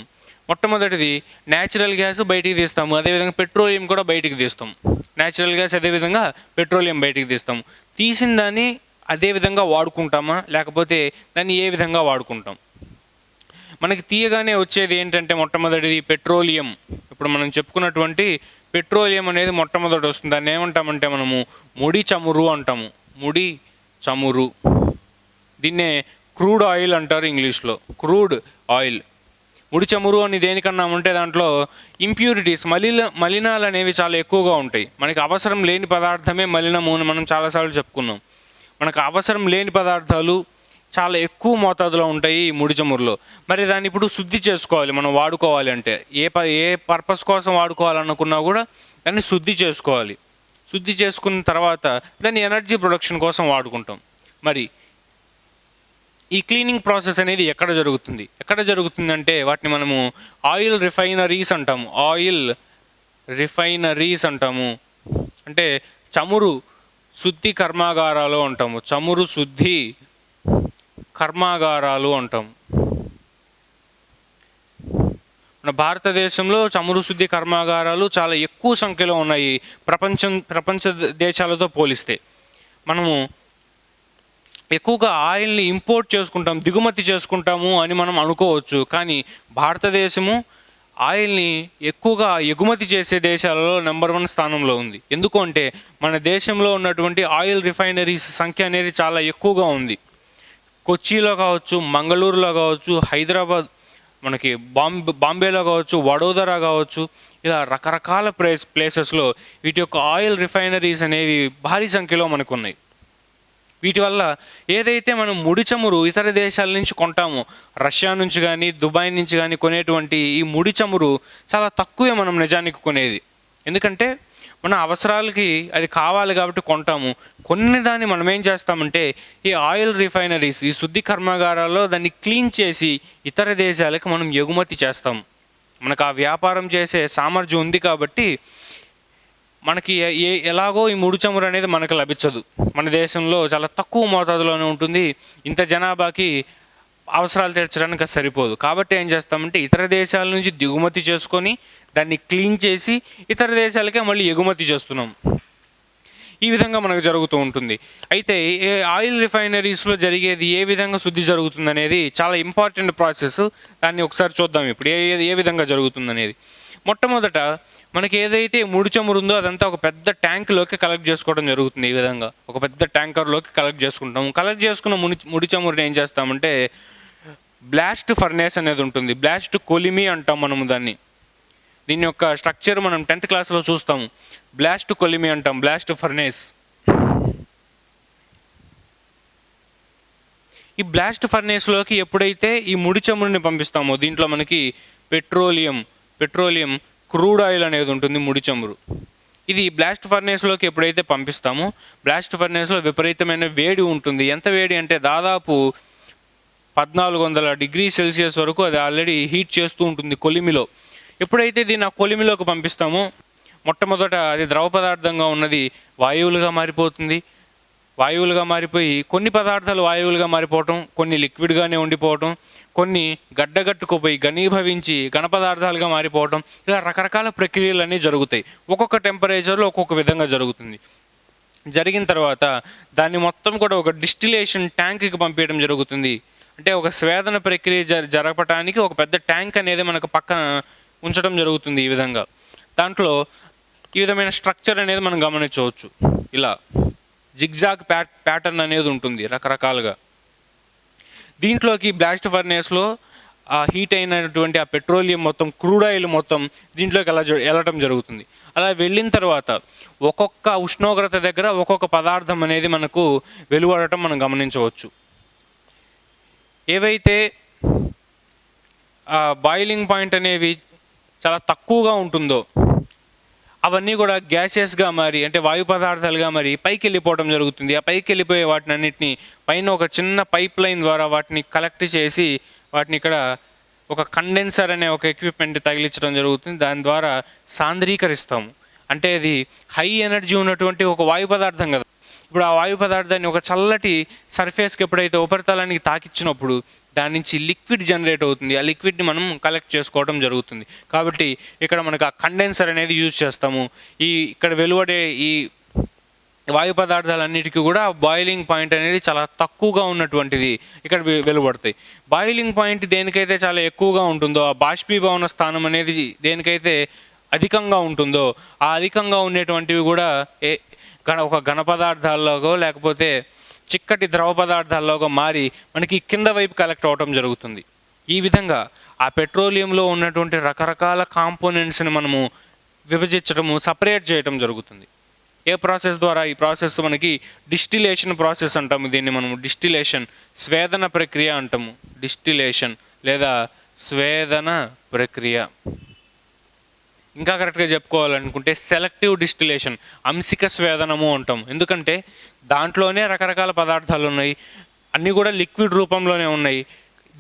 మొట్టమొదటిది న్యాచురల్ గ్యాస్ బయటికి తీస్తాము, అదేవిధంగా పెట్రోలియం కూడా బయటికి తీస్తాం. న్యాచురల్ గ్యాస్ అదేవిధంగా పెట్రోలియం బయటికి తీస్తాం. తీసిన దాన్ని అదేవిధంగా వాడుకుంటామా, లేకపోతే దాన్ని ఏ విధంగా వాడుకుంటాం? మనకి తీయగానే వచ్చేది ఏంటంటే మొట్టమొదటిది పెట్రోలియం. ఇప్పుడు మనం చెప్పుకున్నటువంటి పెట్రోలియం అనేది మొట్టమొదటి వస్తుంది. దాన్ని ఏమంటామంటే మనము ముడి చమురు అంటాము. ముడి చమురు, దీన్నే క్రూడ్ ఆయిల్ అంటారు ఇంగ్లీష్లో, క్రూడ్ ఆయిల్. ముడి చమురు అని దేనికన్నామంటే దాంట్లో ఇంప్యూరిటీస్, మలినాలు అనేవి చాలా ఎక్కువగా ఉంటాయి. మనకి అవసరం లేని పదార్థమే మలినము అని మనం చాలాసార్లు చెప్పుకున్నాం. మనకు అవసరం లేని పదార్థాలు చాలా ఎక్కువ మోతాదులో ఉంటాయి ఈ ముడి చమురులో. మరి దాన్ని ఇప్పుడు శుద్ధి చేసుకోవాలి, మనం వాడుకోవాలి అంటే ఏ పర్పస్ కోసం వాడుకోవాలనుకున్నా కూడా దాన్ని శుద్ధి చేసుకోవాలి. శుద్ధి చేసుకున్న తర్వాత దాన్ని ఎనర్జీ ప్రొడక్షన్ కోసం వాడుకుంటాం. మరి ఈ క్లీనింగ్ ప్రాసెస్ అనేది ఎక్కడ జరుగుతుందంటే వాటిని మనము ఆయిల్ రిఫైనరీస్ అంటాము. ఆయిల్ రిఫైనరీస్ అంటాము, అంటే చమురు శుద్ధి కర్మాగారాలు అంటాము. చమురు శుద్ధి కర్మాగారాలు అంటాము. మన భారతదేశంలో చమురు శుద్ధి కర్మాగారాలు చాలా ఎక్కువ సంఖ్యలో ఉన్నాయి ప్రపంచ దేశాలతో పోలిస్తే. మనము ఎక్కువగా ఆయిల్ని ఇంపోర్ట్ చేసుకుంటాం, దిగుమతి చేసుకుంటాము అని మనం అనుకోవచ్చు. కానీ భారతదేశము ఆయిల్ని ఎక్కువగా ఎగుమతి చేసే దేశాలలో నెంబర్ 1 స్థానంలో ఉంది. ఎందుకు అంటే మన దేశంలో ఉన్నటువంటి ఆయిల్ రిఫైనరీస్ సంఖ్య అనేది చాలా ఎక్కువగా ఉంది. కొచ్చిలో కావచ్చు, మంగళూరులో కావచ్చు, హైదరాబాద్, మనకి బాంబేలో కావచ్చు, వడోదరా కావచ్చు, ఇలా రకరకాల ప్లేసెస్లో వీటి యొక్క ఆయిల్ రిఫైనరీస్ అనేవి భారీ సంఖ్యలో మనకు ఉన్నాయి. వీటి వల్ల ఏదైతే మనం ముడి చమురు ఇతర దేశాల నుంచి కొంటామో, రష్యా నుంచి కానీ దుబాయ్ నుంచి కానీ కొనేటువంటి ఈ ముడి చమురు చాలా తక్కువే మనం నిజానికి కొనేది. ఎందుకంటే మన అవసరాలకి అది కావాలి కాబట్టి కొంటాము. కొన్ని దాన్ని మనం ఏం చేస్తామంటే ఈ ఆయిల్ రిఫైనరీస్, ఈ శుద్ధి కర్మాగారాల్లో దాన్ని క్లీన్ చేసి ఇతర దేశాలకు మనం ఎగుమతి చేస్తాం. మనకు ఆ వ్యాపారం చేసే సామర్థ్యం ఉంది కాబట్టి మనకి ఎలాగో ఈ ముడి చమురు అనేది మనకు లభించదు. మన దేశంలో చాలా తక్కువ మోతాదులోనే ఉంటుంది. ఇంత జనాభాకి అవసరాలు తీర్చడానికి సరిపోదు. కాబట్టి ఏం చేస్తామంటే ఇతర దేశాల నుంచి దిగుమతి చేసుకొని దాన్ని క్లీన్ చేసి ఇతర దేశాలకే మళ్ళీ ఎగుమతి చేస్తున్నాం. ఈ విధంగా మనకు జరుగుతూ ఉంటుంది. అయితే ఆయిల్ రిఫైనరీస్లో జరిగేది ఏ విధంగా శుద్ధి జరుగుతుంది అనేది చాలా ఇంపార్టెంట్ ప్రాసెస్. దాన్ని ఒకసారి చూద్దాం ఇప్పుడు ఏ విధంగా జరుగుతుంది అనేది. మొట్టమొదట మనకి ఏదైతే ముడి చమురు ఉందో అదంతా ఒక పెద్ద ట్యాంక్లోకి కలెక్ట్ చేసుకోవడం జరుగుతుంది. ఈ విధంగా ఒక పెద్ద ట్యాంకర్లోకి కలెక్ట్ చేసుకుంటాము. కలెక్ట్ చేసుకున్న ముడి చమురుని ఏం చేస్తామంటే బ్లాస్ట్ ఫర్నేస్ అనేది ఉంటుంది. బ్లాస్ట్ కొలిమి అంటాం మనము దాన్ని. దీని యొక్క స్ట్రక్చర్ మనం 10th క్లాస్లో చూస్తాము. బ్లాస్ట్ కొలిమి అంటాం, బ్లాస్ట్ ఫర్నేస్. ఈ బ్లాస్ట్ ఫర్నేస్లోకి ఎప్పుడైతే ఈ ముడి చమురుని పంపిస్తామో దీంట్లో మనకి పెట్రోలియం క్రూడ్ ఆయిల్ అనేది ఉంటుంది, ముడి చమురు. ఇది బ్లాస్ట్ ఫర్నేస్లోకి ఎప్పుడైతే పంపిస్తామో బ్లాస్ట్ ఫర్నేస్లో విపరీతమైన వేడి ఉంటుంది. ఎంత వేడి అంటే దాదాపు 1400 డిగ్రీ సెల్సియస్ వరకు అది ఆల్రెడీ హీట్ చేస్తూ ఉంటుంది కొలిమిలో. ఎప్పుడైతే దీన్ని ఆ కొలిమిలోకి పంపిస్తామో మొట్టమొదట అది ద్రవ పదార్థంగా ఉన్నది వాయువులుగా మారిపోతుంది. వాయువులుగా మారిపోయి కొన్ని పదార్థాలు వాయువులుగా మారిపోవటం, కొన్ని లిక్విడ్గానే ఉండిపోవటం, కొన్ని గడ్డగట్టుకుపోయి ఘనీభవించి ఘన పదార్థాలుగా మారిపోవటం, ఇలా రకరకాల ప్రక్రియలన్నీ జరుగుతాయి. ఒక్కొక్క టెంపరేచర్లో ఒక్కొక్క విధంగా జరుగుతుంది. జరిగిన తర్వాత దాన్ని మొత్తం కూడా ఒక డిస్టిలేషన్ ట్యాంక్కి పంపించడం జరుగుతుంది. అంటే ఒక స్వేదన ప్రక్రియ జరపడానికి ఒక పెద్ద ట్యాంక్ అనేది మనకు పక్కన ఉంచడం జరుగుతుంది. ఈ విధంగా దాంట్లో ఈ విధమైన స్ట్రక్చర్ అనేది మనం గమనించవచ్చు. ఇలా జిగ్జాగ్ ప్యాటర్న్ అనేది ఉంటుంది రకరకాలుగా. దీంట్లోకి బ్లాస్ట్ ఫర్నేస్లో ఆ హీట్ అయినటువంటి ఆ పెట్రోలియం మొత్తం, క్రూడ్ ఆయిల్ మొత్తం దీంట్లోకి వెళ్ళటం జరుగుతుంది. అలా వెళ్ళిన తర్వాత ఒక్కొక్క ఉష్ణోగ్రత దగ్గర ఒక్కొక్క పదార్థం అనేది మనకు వెలువడటం మనం గమనించవచ్చు. ఏవైతే బాయిలింగ్ పాయింట్ అనేవి చాలా తక్కువగా ఉంటుందో అవన్నీ కూడా గ్యాసెస్గా మారి, అంటే వాయు పదార్థాలుగా మరి పైకి వెళ్ళిపోవడం జరుగుతుంది. ఆ పైకి వెళ్ళిపోయే వాటిని అన్నిటిని పైన ఒక చిన్న పైప్ లైన్ ద్వారా వాటిని కలెక్ట్ చేసి వాటిని ఇక్కడ ఒక కండెన్సర్ అనే ఒక ఎక్విప్మెంట్ తగిలించడం జరుగుతుంది. దాని ద్వారా సాంద్రీకరిస్తాము. అంటే అది హై ఎనర్జీ ఉన్నటువంటి ఒక వాయు పదార్థం కదా. ఇప్పుడు ఆ వాయు పదార్థాన్ని ఒక చల్లటి సర్ఫేస్కి ఎప్పుడైతే ఉపరితలానికి తాకిచ్చినప్పుడు దాని నుంచి లిక్విడ్ జనరేట్ అవుతుంది. ఆ లిక్విడ్ని మనం కలెక్ట్ చేసుకోవడం జరుగుతుంది. కాబట్టి ఇక్కడ మనకు ఆ కండెన్సర్ అనేది యూజ్ చేస్తాము. ఇక్కడ వెలువడే ఈ వాయు పదార్థాలన్నిటికీ కూడా బాయిలింగ్ పాయింట్ అనేది చాలా తక్కువగా ఉన్నటువంటిది ఇక్కడ వెలువడతాయి. బాయిలింగ్ పాయింట్ దేనికైతే చాలా ఎక్కువగా ఉంటుందో, ఆ బాష్పీభవన స్థానం అనేది దేనికైతే అధికంగా ఉంటుందో, ఆ అధికంగా ఉండేటువంటివి కూడా ఒక ఘన పదార్థాల్లోగో లేకపోతే చిక్కటి ద్రవ పదార్థాల్లోగో మారి మనకి కింద వైపు కలెక్ట్ అవటం జరుగుతుంది. ఈ విధంగా ఆ పెట్రోలియంలో ఉన్నటువంటి రకరకాల కాంపోనెంట్స్ని మనము విభజించడము, సపరేట్ చేయటం జరుగుతుంది. ఏ ప్రాసెస్ ద్వారా? ఈ ప్రాసెస్ మనకి డిస్టిలేషన్ ప్రాసెస్ అంటాము. దీన్ని మనము డిస్టిలేషన్, స్వేదన ప్రక్రియ అంటాము. డిస్టిలేషన్ లేదా స్వేదన ప్రక్రియ. ఇంకా కరెక్ట్గా చెప్పుకోవాలనుకుంటే సెలెక్టివ్ డిస్టిలేషన్, అంశిక స్వేదనము అంటాం. ఎందుకంటే దాంట్లోనే రకరకాల పదార్థాలు ఉన్నాయి, అన్నీ కూడా లిక్విడ్ రూపంలోనే ఉన్నాయి.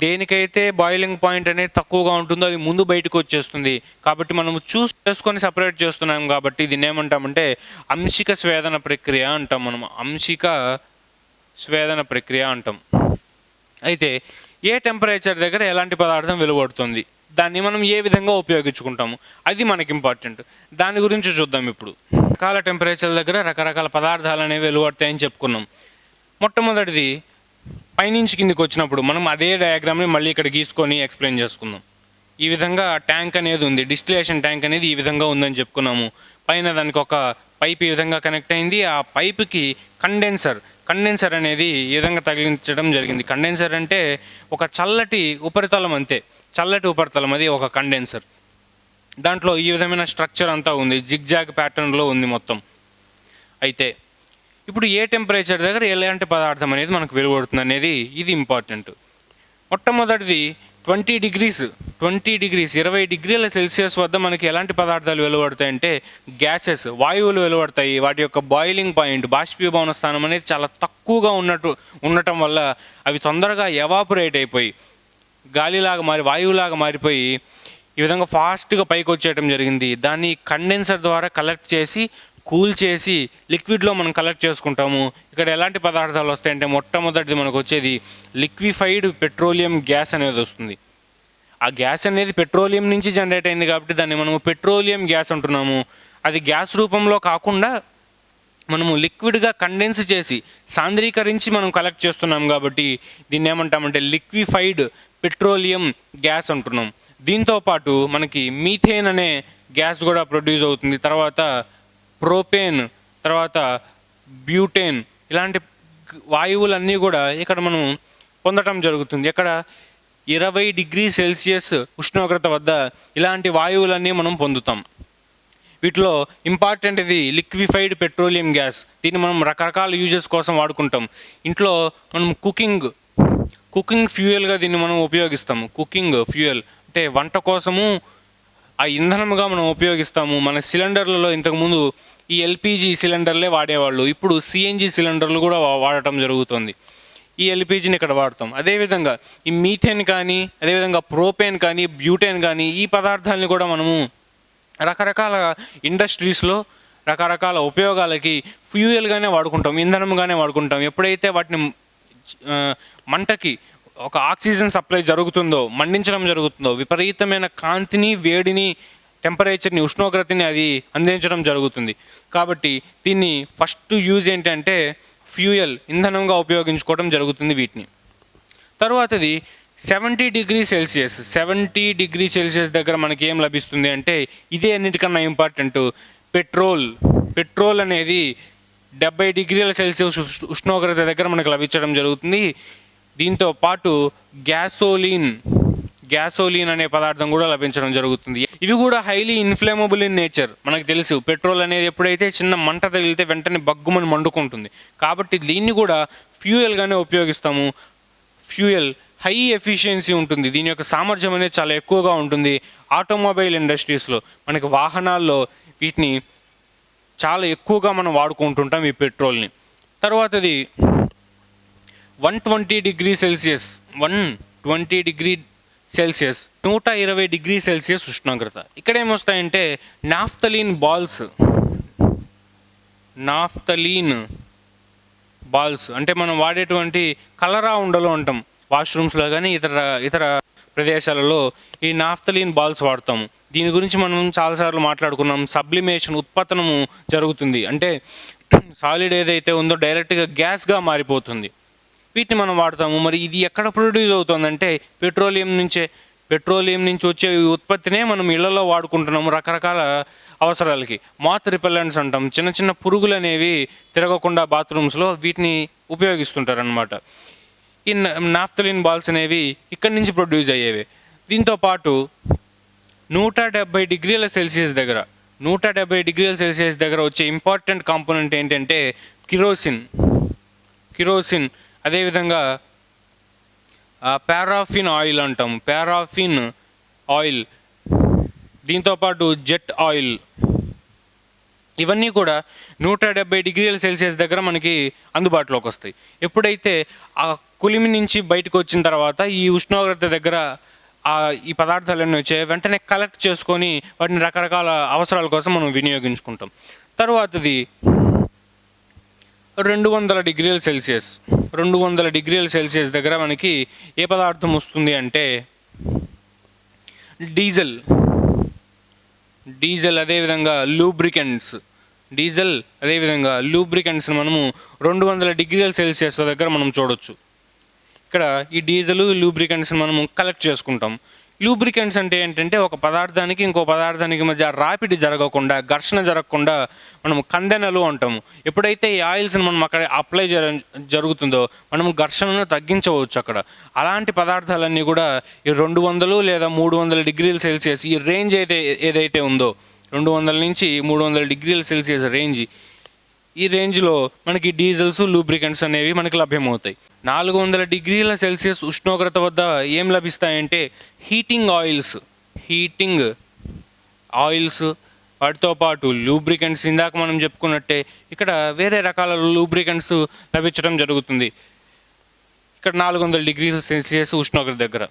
దేనికైతే బాయిలింగ్ పాయింట్ అనేది తక్కువగా ఉంటుందో అది ముందు బయటకు వచ్చేస్తుంది. కాబట్టి మనము చేసుకొని సపరేట్ చేస్తున్నాం. కాబట్టి దీన్ని ఏమంటామంటే అంశిక స్వేదన ప్రక్రియ అంటాం. మనం అంశిక స్వేదన ప్రక్రియ అంటాం. అయితే ఏ టెంపరేచర్ దగ్గర ఎలాంటి పదార్థం వెలువడుతుంది, దాన్ని మనం ఏ విధంగా ఉపయోగించుకుంటాము, అది మనకి ఇంపార్టెంట్. దాని గురించి చూద్దాం ఇప్పుడు. రకాల టెంపరేచర్ దగ్గర రకరకాల పదార్థాలు అనేవి వెలువడతాయని చెప్పుకున్నాం. మొట్టమొదటిది పైనుంచి కిందికి వచ్చినప్పుడు మనం అదే డయాగ్రామ్ని మళ్ళీ ఇక్కడ గీసుకొని ఎక్స్ప్లెయిన్ చేసుకుందాం. ఈ విధంగా ట్యాంక్ అనేది ఉంది, డిస్టిలేషన్ ట్యాంక్ అనేది ఈ విధంగా ఉందని చెప్పుకున్నాము. పైన దానికి ఒక పైప్ ఈ విధంగా కనెక్ట్ అయింది. ఆ పైప్కి కండెన్సర్ అనేది ఈ విధంగా తగిలించడం జరిగింది. కండెన్సర్ అంటే ఒక చల్లటి ఉపరితలం, అంతే, చల్లటి ఉపరితలం, అది ఒక కండెన్సర్. దాంట్లో ఈ విధమైన స్ట్రక్చర్ అంతా ఉంది, జిగ్జాగ్ ప్యాటర్న్లో ఉంది మొత్తం. అయితే ఇప్పుడు ఏ టెంపరేచర్ దగ్గర ఎలాంటి పదార్థం అనేది మనకు వెలువడుతుంది అనేది ఇది ఇంపార్టెంట్. మొట్టమొదటిది 20 డిగ్రీస్ 20 డిగ్రీల సెల్సియస్ వద్ద మనకి ఎలాంటి పదార్థాలు వెలువడతాయంటే గ్యాసెస్, వాయువులు వెలువడతాయి. వాటి యొక్క బాయిలింగ్ పాయింట్, బాష్పీభవన స్థానం అనేది చాలా తక్కువగా ఉండటం వల్ల అవి తొందరగా ఎవాపరేట్ అయిపోయి వాయువులాగా మారిపోయి ఈ విధంగా ఫాస్ట్గా పైకి వచ్చేయటం జరిగింది. దాన్ని కండెన్సర్ ద్వారా కలెక్ట్ చేసి, కూల్ చేసి లిక్విడ్లో మనం కలెక్ట్ చేసుకుంటాము. ఇక్కడ ఎలాంటి పదార్థాలు వస్తాయంటే మొట్టమొదటిది మనకు వచ్చేది లిక్విఫైడ్ పెట్రోలియం గ్యాస్ అనేది వస్తుంది. ఆ గ్యాస్ అనేది పెట్రోలియం నుంచి జనరేట్ అయింది కాబట్టి దాన్ని మనము పెట్రోలియం గ్యాస్ అంటున్నాము. అది గ్యాస్ రూపంలో కాకుండా మనము లిక్విడ్గా కండెన్స్ చేసి సాంద్రీకరించి మనం కలెక్ట్ చేస్తున్నాం కాబట్టి దీన్ని ఏమంటామంటే లిక్విఫైడ్ పెట్రోలియం గ్యాస్ అంటున్నాం. దీంతోపాటు మనకి మీథేన్ అనే గ్యాస్ కూడా ప్రొడ్యూస్ అవుతుంది. తర్వాత ప్రోపేన్, తర్వాత బ్యూటేన్, ఇలాంటి వాయువులన్నీ కూడా ఇక్కడ మనం పొందటం జరుగుతుంది. ఇక్కడ 20 డిగ్రీ సెల్సియస్ ఉష్ణోగ్రత వద్ద ఇలాంటి వాయువులన్నీ మనం పొందుతాం. వీటిలో ఇంపార్టెంట్ ఇది లిక్విఫైడ్ పెట్రోలియం గ్యాస్. దీన్ని మనం రకరకాల యూజెస్ కోసం వాడుకుంటాం. ఇంట్లో మనం కుకింగ్ ఫ్యూయల్గా దీన్ని మనం ఉపయోగిస్తాము. కుకింగ్ ఫ్యూయల్ అంటే వంట కోసము ఆ ఇంధనంగా మనం ఉపయోగిస్తాము. మన సిలిండర్లలో ఇంతకుముందు ఈ ఎల్పిజి సిలిండర్లే వాడేవాళ్ళు, ఇప్పుడు సిఎన్జి సిలిండర్లు కూడా వాడటం జరుగుతుంది. ఈ ఎల్పిజిని ఇక్కడ వాడతాం. అదేవిధంగా ఈ మీథేన్ కానీ, అదేవిధంగా ప్రోపేన్ కానీ, బ్యూటేన్ కానీ, ఈ పదార్థాలని కూడా మనము రకరకాల ఇండస్ట్రీస్లో రకరకాల ఉపయోగాలకి ఫ్యూయల్గానే వాడుకుంటాం, ఇంధనంగానే వాడుకుంటాం. ఎప్పుడైతే వాటిని మంటకి ఒక ఆక్సిజన్ సప్లై జరుగుతుందో, మండించడం జరుగుతుందో, విపరీతమైన కాంతిని, వేడిని, టెంపరేచర్ని, ఉష్ణోగ్రతని అది అందించడం జరుగుతుంది. కాబట్టి దీన్ని ఫస్ట్ యూజ్ ఏంటంటే ఫ్యూయల్, ఇంధనంగా ఉపయోగించుకోవడం జరుగుతుంది వీటిని. తరువాతది 70 డిగ్రీ సెల్సియస్ దగ్గర మనకి ఏం లభిస్తుంది అంటే ఇదే అన్నిటికన్నా ఇంపార్టెంట్, పెట్రోల్ అనేది 70 డిగ్రీల సెల్సియస్ ఉష్ణోగ్రత దగ్గర మనకు లభించడం జరుగుతుంది. దీంతో పాటు గ్యాసోలిన్ అనే పదార్థం కూడా లభించడం జరుగుతుంది. ఇవి కూడా హైలీ ఇన్ఫ్లేమబుల్ ఇన్ నేచర్. మనకు తెలుసు పెట్రోల్ అనేది ఎప్పుడైతే చిన్న మంట తగిలితే వెంటనే బగ్గుమని మండుకుంటుంది. కాబట్టి దీన్ని కూడా ఫ్యూయల్గానే ఉపయోగిస్తాము. ఫ్యూయల్ హై ఎఫిషియన్సీ ఉంటుంది, దీని యొక్క సామర్థ్యం అనేది చాలా ఎక్కువగా ఉంటుంది. ఆటోమొబైల్ ఇండస్ట్రీస్లో, మనకి వాహనాల్లో వీటిని చాలా ఎక్కువగా మనం వాడుకుంటుంటాం ఈ పెట్రోల్ని. తర్వాతది 120 డిగ్రీ సెల్సియస్ 120 డిగ్రీ సెల్సియస్ ఉష్ణోగ్రత. ఇక్కడ ఏమొస్తాయంటే నాఫ్థలిన్ బాల్స్ నాఫ్తలీన్ బాల్స్ అంటే మనం వాడేటువంటి కలరా ఉండలు అంటాం వాష్రూమ్స్లో కానీ ఇతర ప్రదేశాలలో ఈ నాఫ్తలీన్ బాల్స్ వాడతాము. దీని గురించి మనం చాలాసార్లు మాట్లాడుకున్నాం. సబ్లిమేషన్ ఉత్పతనము జరుగుతుంది, అంటే సాలిడ్ ఏదైతే ఉందో డైరెక్ట్గా గ్యాస్గా మారిపోతుంది. వీటిని మనం వాడతాము. మరి ఇది ఎక్కడ ప్రొడ్యూస్ అవుతుందంటే పెట్రోలియం నుంచి వచ్చే ఈ ఉత్పత్తినే మనం ఇళ్లలో వాడుకుంటున్నాము రకరకాల అవసరాలకి. మాత్ రిపెల్లెంట్స్ అంటాం, చిన్న చిన్న పురుగులు అనేవి తిరగకుండా బాత్రూమ్స్లో వీటిని ఉపయోగిస్తుంటారనమాట. ఈ నాఫ్తలిన్ బాల్స్ అనేవి ఇక్కడి నుంచి ప్రొడ్యూస్ అయ్యేవి. దీంతోపాటు 170 డిగ్రీల సెల్సియస్ దగ్గర వచ్చే ఇంపార్టెంట్ కాంపోనెంట్ ఏంటంటే కిరోసిన్, అదేవిధంగా పారాఫిన్ ఆయిల్ అంటాం, పారాఫిన్ ఆయిల్, దీంతోపాటు జెట్ ఆయిల్. ఇవన్నీ కూడా 170 డిగ్రీల సెల్సియస్ దగ్గర మనకి అందుబాటులోకి వస్తాయి. ఎప్పుడైతే ఆ కులిమి నుంచి బయటకు వచ్చిన తర్వాత ఈ ఉష్ణోగ్రత దగ్గర ఈ పదార్థాలన్నీ వచ్చాయి, వెంటనే కలెక్ట్ చేసుకొని వాటిని రకరకాల అవసరాల కోసం మనం వినియోగించుకుంటాం. తర్వాతది 200 డిగ్రీల సెల్సియస్ దగ్గర మనకి ఏ పదార్థం వస్తుంది అంటే డీజిల్ అదేవిధంగా లూబ్రికెంట్స్ మనము 200 డిగ్రీల సెల్సియస్ దగ్గర మనం చూడొచ్చు. ఇక్కడ ఈ డీజిల్ లూబ్రికెంట్స్ మనము కలెక్ట్ చేసుకుంటాం. లూబ్రికెంట్స్ అంటే ఏంటంటే ఒక పదార్థానికి ఇంకో పదార్థానికి మధ్య ర్యాపిడ్ జరగకుండా, ఘర్షణ జరగకుండా మనం కందెనలు అంటాము. ఎప్పుడైతే ఈ ఆయిల్స్ని మనం అక్కడ అప్లై జరుగుతుందో మనం ఘర్షణను తగ్గించవచ్చు అక్కడ. అలాంటి పదార్థాలన్నీ కూడా ఈ 200 లేదా 300 డిగ్రీల సెల్సియస్ ఈ రేంజ్ ఏదైతే ఉందో 200 నుంచి 300 డిగ్రీల సెల్సియస్ ఈ రేంజ్లో మనకి డీజిల్స్ లూబ్రికెంట్స్ అనేవి మనకి లభ్యమవుతాయి. 400 డిగ్రీల సెల్సియస్ ఉష్ణోగ్రత వద్ద ఏం లభిస్తాయంటే హీటింగ్ ఆయిల్స్, వాటితో పాటు లూబ్రికెంట్స్. ఇందాక మనం చెప్పుకున్నట్టే ఇక్కడ వేరే రకాల లూబ్రికెంట్స్ లభించడం జరుగుతుంది ఇక్కడ 400 డిగ్రీల సెల్సియస్ ఉష్ణోగ్రత దగ్గర.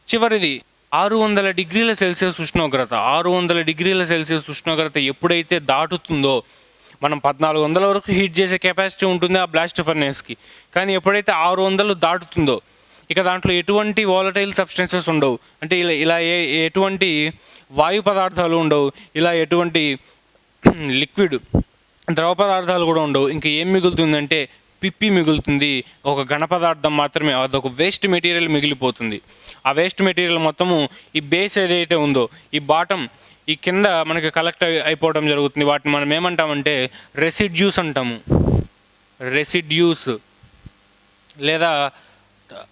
చివరిది 600 డిగ్రీల సెల్సియస్ ఉష్ణోగ్రత. 600 డిగ్రీల సెల్సియస్ ఉష్ణోగ్రత ఎప్పుడైతే దాటుతుందో మనం 1400 వరకు హీట్ చేసే కెపాసిటీ ఉంటుంది ఆ బ్లాస్ట్ ఫర్నేస్కి. కానీ ఎప్పుడైతే 600 దాటుతుందో ఇక దాంట్లో ఎటువంటి వాలటైల్ సబ్స్టెన్సెస్ ఉండవు, అంటే ఇలా ఎటువంటి వాయు పదార్థాలు ఉండవు, ఇలా ఎటువంటి లిక్విడ్ ద్రవ పదార్థాలు కూడా ఉండవు. ఇంకా ఏం మిగులుతుందంటే పిప్పి మిగులుతుంది, ఒక ఘన పదార్థం మాత్రమే, అదొక వేస్ట్ మెటీరియల్ మిగిలిపోతుంది. ఆ వేస్ట్ మెటీరియల్ మొత్తము ఈ బేస్ ఏదైతే ఉందో ఈ బాటమ్ ఈ కింద మనకి కలెక్ట్ అయిపోవడం జరుగుతుంది. వాటిని మనం ఏమంటామంటే రెసిడ్యూస్ అంటాము. రెసిడ్యూస్ లేదా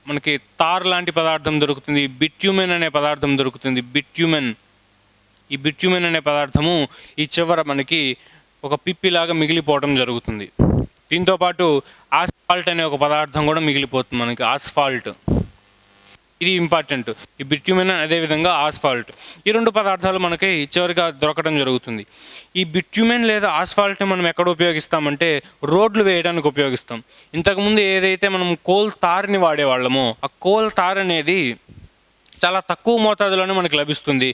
మనకి తార్ లాంటి పదార్థం దొరుకుతుంది, బిట్యూమెన్ అనే పదార్థం దొరుకుతుంది. ఈ బిట్యూమెన్ అనే పదార్థము ఈ చివర మనకి ఒక పిప్పిలాగా మిగిలిపోవడం జరుగుతుంది. దీంతోపాటు ఆస్ఫాల్ట్ అనే ఒక పదార్థం కూడా మిగిలిపోతుంది మనకి. ఆస్ఫాల్ట్ ఇది ఇంపార్టెంట్. ఈ బిట్యూమెన్ అదేవిధంగా ఆస్ఫాల్ట్ ఈ రెండు పదార్థాలు మనకి చివరిగా దొరకడం జరుగుతుంది. ఈ బిట్యూమెన్ లేదా ఆస్ఫాల్ట్ని మనం ఎక్కడ ఉపయోగిస్తామంటే రోడ్లు వేయడానికి ఉపయోగిస్తాం. ఇంతకుముందు ఏదైతే మనం కోల్ తార్ని వాడేవాళ్ళమో ఆ కోల్ తార్ అనేది చాలా తక్కువ మోతాదులోనే మనకి లభిస్తుంది.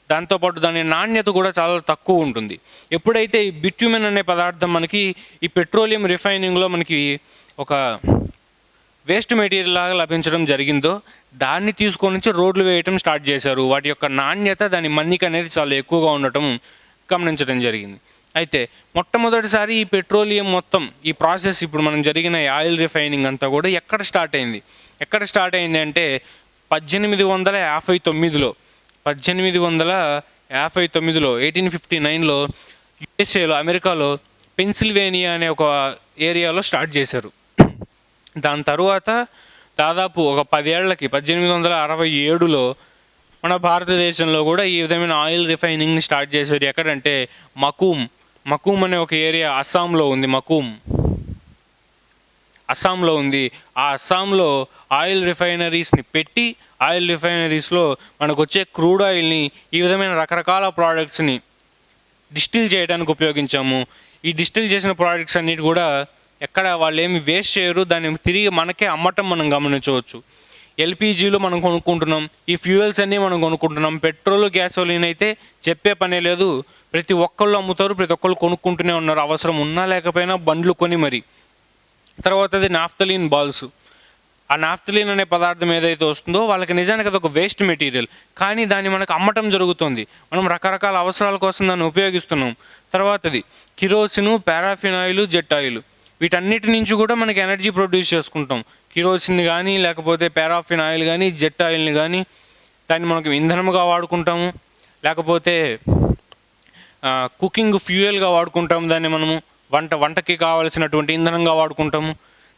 దాంతోపాటు దాని నాణ్యత కూడా చాలా తక్కువ ఉంటుంది. ఎప్పుడైతే ఈ బిట్యూమెన్ అనే పదార్థం మనకి ఈ పెట్రోలియం రిఫైనింగ్లో మనకి ఒక వేస్ట్ మెటీరియల్ లాగా లభించడం జరిగిందో దాన్ని తీసుకొని నుంచి రోడ్లు వేయటం స్టార్ట్ చేశారు. వాటి యొక్క నాణ్యత, దాని మన్నిక అనేది చాలా ఎక్కువగా ఉండటం గమనించడం జరిగింది. అయితే మొట్టమొదటిసారి ఈ పెట్రోలియం మొత్తం ఈ ప్రాసెస్ ఇప్పుడు మనం జరిగిన ఆయిల్ రిఫైనింగ్ అంతా కూడా ఎక్కడ స్టార్ట్ అయింది అంటే 1859లో 1859లో యుఎస్ఏలో అమెరికాలో పెన్సిల్వేనియా అనే ఒక ఏరియాలో స్టార్ట్ చేశారు. దాని తర్వాత దాదాపు ఒక 10 ఏళ్లకి 1867లో మన భారతదేశంలో కూడా ఈ విధమైన ఆయిల్ రిఫైనింగ్ని స్టార్ట్ చేశారు. ఎక్కడంటే మకూమ్ అనే ఒక ఏరియా అస్సాంలో ఉంది. అస్సాంలో ఉంది. ఆ అస్సాంలో ఆయిల్ రిఫైనరీస్ని పెట్టి ఆయిల్ రిఫైనరీస్లో మనకు వచ్చే క్రూడ్ ఆయిల్ని ఈ విధమైన రకరకాల ప్రోడక్ట్స్ని డిస్టిల్ చేయడానికి ఉపయోగించాము. ఈ డిస్టిల్ చేసిన ప్రోడక్ట్స్ అన్నిటి కూడా ఎక్కడ వాళ్ళు ఏమి వేస్ట్ చేయరు, దాన్ని తిరిగి మనకే అమ్మటం మనం గమనించవచ్చు. ఎల్పిజీలు మనం కొనుక్కుంటున్నాం, ఈ ఫ్యూయల్స్ అన్నీ మనం కొనుక్కుంటున్నాం. పెట్రోల్ గ్యాసోలిన్ అయితే చెప్పే పనే లేదు, ప్రతి ఒక్కళ్ళు అమ్ముతారు, ప్రతి ఒక్కళ్ళు కొనుక్కుంటూనే ఉన్నారు, అవసరం ఉన్నా లేకపోయినా బండ్లు కొని మరి. తర్వాతది నాఫ్తలీన్ బాల్స్. ఆ నాఫ్తలీన్ అనే పదార్థం ఏదైతే వస్తుందో వాళ్ళకి నిజానికి అది ఒక వేస్ట్ మెటీరియల్, కానీ దాన్ని మనకు అమ్మటం జరుగుతుంది. మనం రకరకాల అవసరాల కోసం దాన్ని ఉపయోగిస్తున్నాం. తర్వాతది kerosene, paraffin oil, jet oil. వీటన్నిటి నుంచి కూడా మనకి ఎనర్జీ ప్రొడ్యూస్ చేసుకుంటాం. కిరోసిన్ కానీ, లేకపోతే పారాఫిన్ ఆయిల్ కానీ, జెట్ ఆయిల్ని కానీ దాన్ని మనకు ఇంధనముగా వాడుకుంటాము, లేకపోతే కుకింగ్ ఫ్యూయల్గా వాడుకుంటాము. దాన్ని మనము వంటకి కావాల్సినటువంటి ఇంధనంగా వాడుకుంటాము.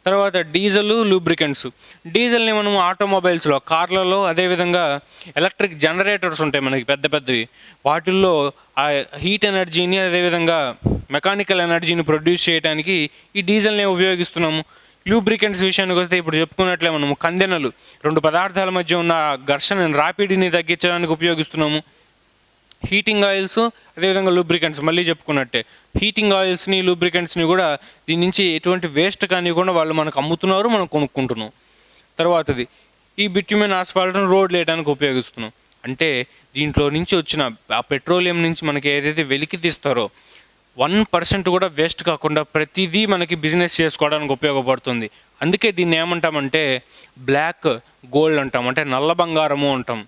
తర్వాత డీజిల్, లూబ్రికెంట్స్. డీజిల్ని మనము ఆటోమొబైల్స్లో, కార్లలో, అదేవిధంగా ఎలక్ట్రిక్ జనరేటర్స్ ఉంటాయి మనకి పెద్ద పెద్దవి, వాటిల్లో ఆ హీట్ ఎనర్జీని, అదేవిధంగా మెకానికల్ ఎనర్జీని ప్రొడ్యూస్ చేయడానికి ఈ డీజిల్ని ఉపయోగిస్తున్నాము. లూబ్రికెంట్స్ విషయానికి వస్తే ఇప్పుడు చెప్పుకున్నట్లే మనము కందెనలు, రెండు పదార్థాల మధ్య ఉన్న ఘర్షణని, రాపిడిని తగ్గించడానికి ఉపయోగిస్తున్నాము. హీటింగ్ ఆయిల్స్, అదేవిధంగా లూబ్రికెంట్స్ మళ్ళీ చెప్పుకున్నట్టే. హీటింగ్ ఆయిల్స్ని, లూబ్రికెంట్స్ని కూడా దీని నుంచి ఎటువంటి వేస్ట్ కానివ్వకుండా వాళ్ళు మనకు అమ్ముతున్నారు, మనం కొనుక్కుంటున్నాం. తర్వాతది ఈ బిట్యుమెన్ ఆస్ఫాల్ట్ను రోడ్లు వేయడానికి ఉపయోగిస్తున్నాం. అంటే దీంట్లో నుంచి వచ్చిన ఆ పెట్రోలియం నుంచి మనకి ఏదైతే వెలికి తీస్తారో 1% కూడా వేస్ట్ కాకుండా ప్రతిదీ మనకి బిజినెస్ చేసుకోవడానికి ఉపయోగపడుతుంది. అందుకే దీన్ని ఏమంటామంటే బ్లాక్ గోల్డ్ అంటాం, అంటే నల్ల బంగారము అంటాం.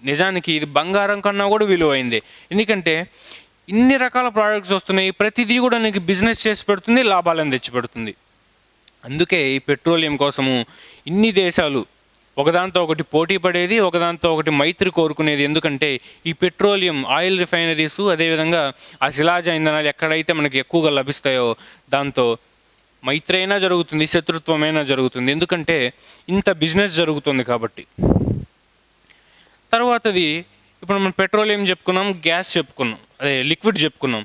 నిజానికి ఇది బంగారం కన్నా కూడా విలువైంది. ఎందుకంటే ఇన్ని రకాల ప్రోడక్ట్స్ వస్తున్నాయి, ప్రతిదీ కూడా నీకు బిజినెస్ చేసి పెడుతుంది, లాభాలను తెచ్చి పెడుతుంది. అందుకే ఈ పెట్రోలియం కోసము ఇన్ని దేశాలు ఒకదాంతో ఒకటి పోటీ పడేది, ఒకదాంతో ఒకటి మైత్రి కోరుకునేది. ఎందుకంటే ఈ పెట్రోలియం ఆయిల్ రిఫైనరీస్, అదేవిధంగా ఆ శిలాజ ఇంధనాలు ఎక్కడైతే మనకి ఎక్కువగా లభిస్తాయో దాంతో మైత్రి అయినా జరుగుతుంది, శత్రుత్వమైనా జరుగుతుంది. ఎందుకంటే ఇంత బిజినెస్ జరుగుతుంది కాబట్టి. తర్వాతది ఇప్పుడు మనం పెట్రోలియం చెప్పుకున్నాం, గ్యాస్ చెప్పుకున్నాం, అదే లిక్విడ్ చెప్పుకున్నాం.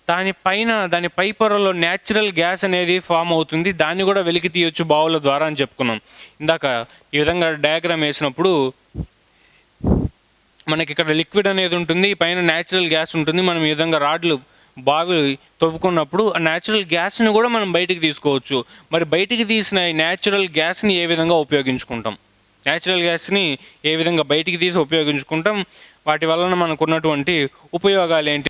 దాని పై పొరలో న్యాచురల్ గ్యాస్ అనేది ఫామ్ అవుతుంది, దాన్ని కూడా వెలికి తీయొచ్చు బావుల ద్వారా అని చెప్పుకున్నాం. ఇందాక ఈ విధంగా డయాగ్రామ్ వేసినప్పుడు మనకి ఇక్కడ లిక్విడ్ అనేది ఉంటుంది, పైన న్యాచురల్ గ్యాస్ ఉంటుంది. మనం ఈ విధంగా రాడ్లు బావి తవ్వుకున్నప్పుడు ఆ న్యాచురల్ గ్యాస్ని కూడా మనం బయటికి తీసుకోవచ్చు. మరి బయటికి తీసిన న్యాచురల్ గ్యాస్ని ఏ విధంగా ఉపయోగించుకుంటాం, న్యాచురల్ గ్యాస్ని ఏ విధంగా బయటికి తీసి ఉపయోగించుకుంటాం, వాటి వలన మనకు ఉన్నటువంటి ఉపయోగాలు ఏంటి?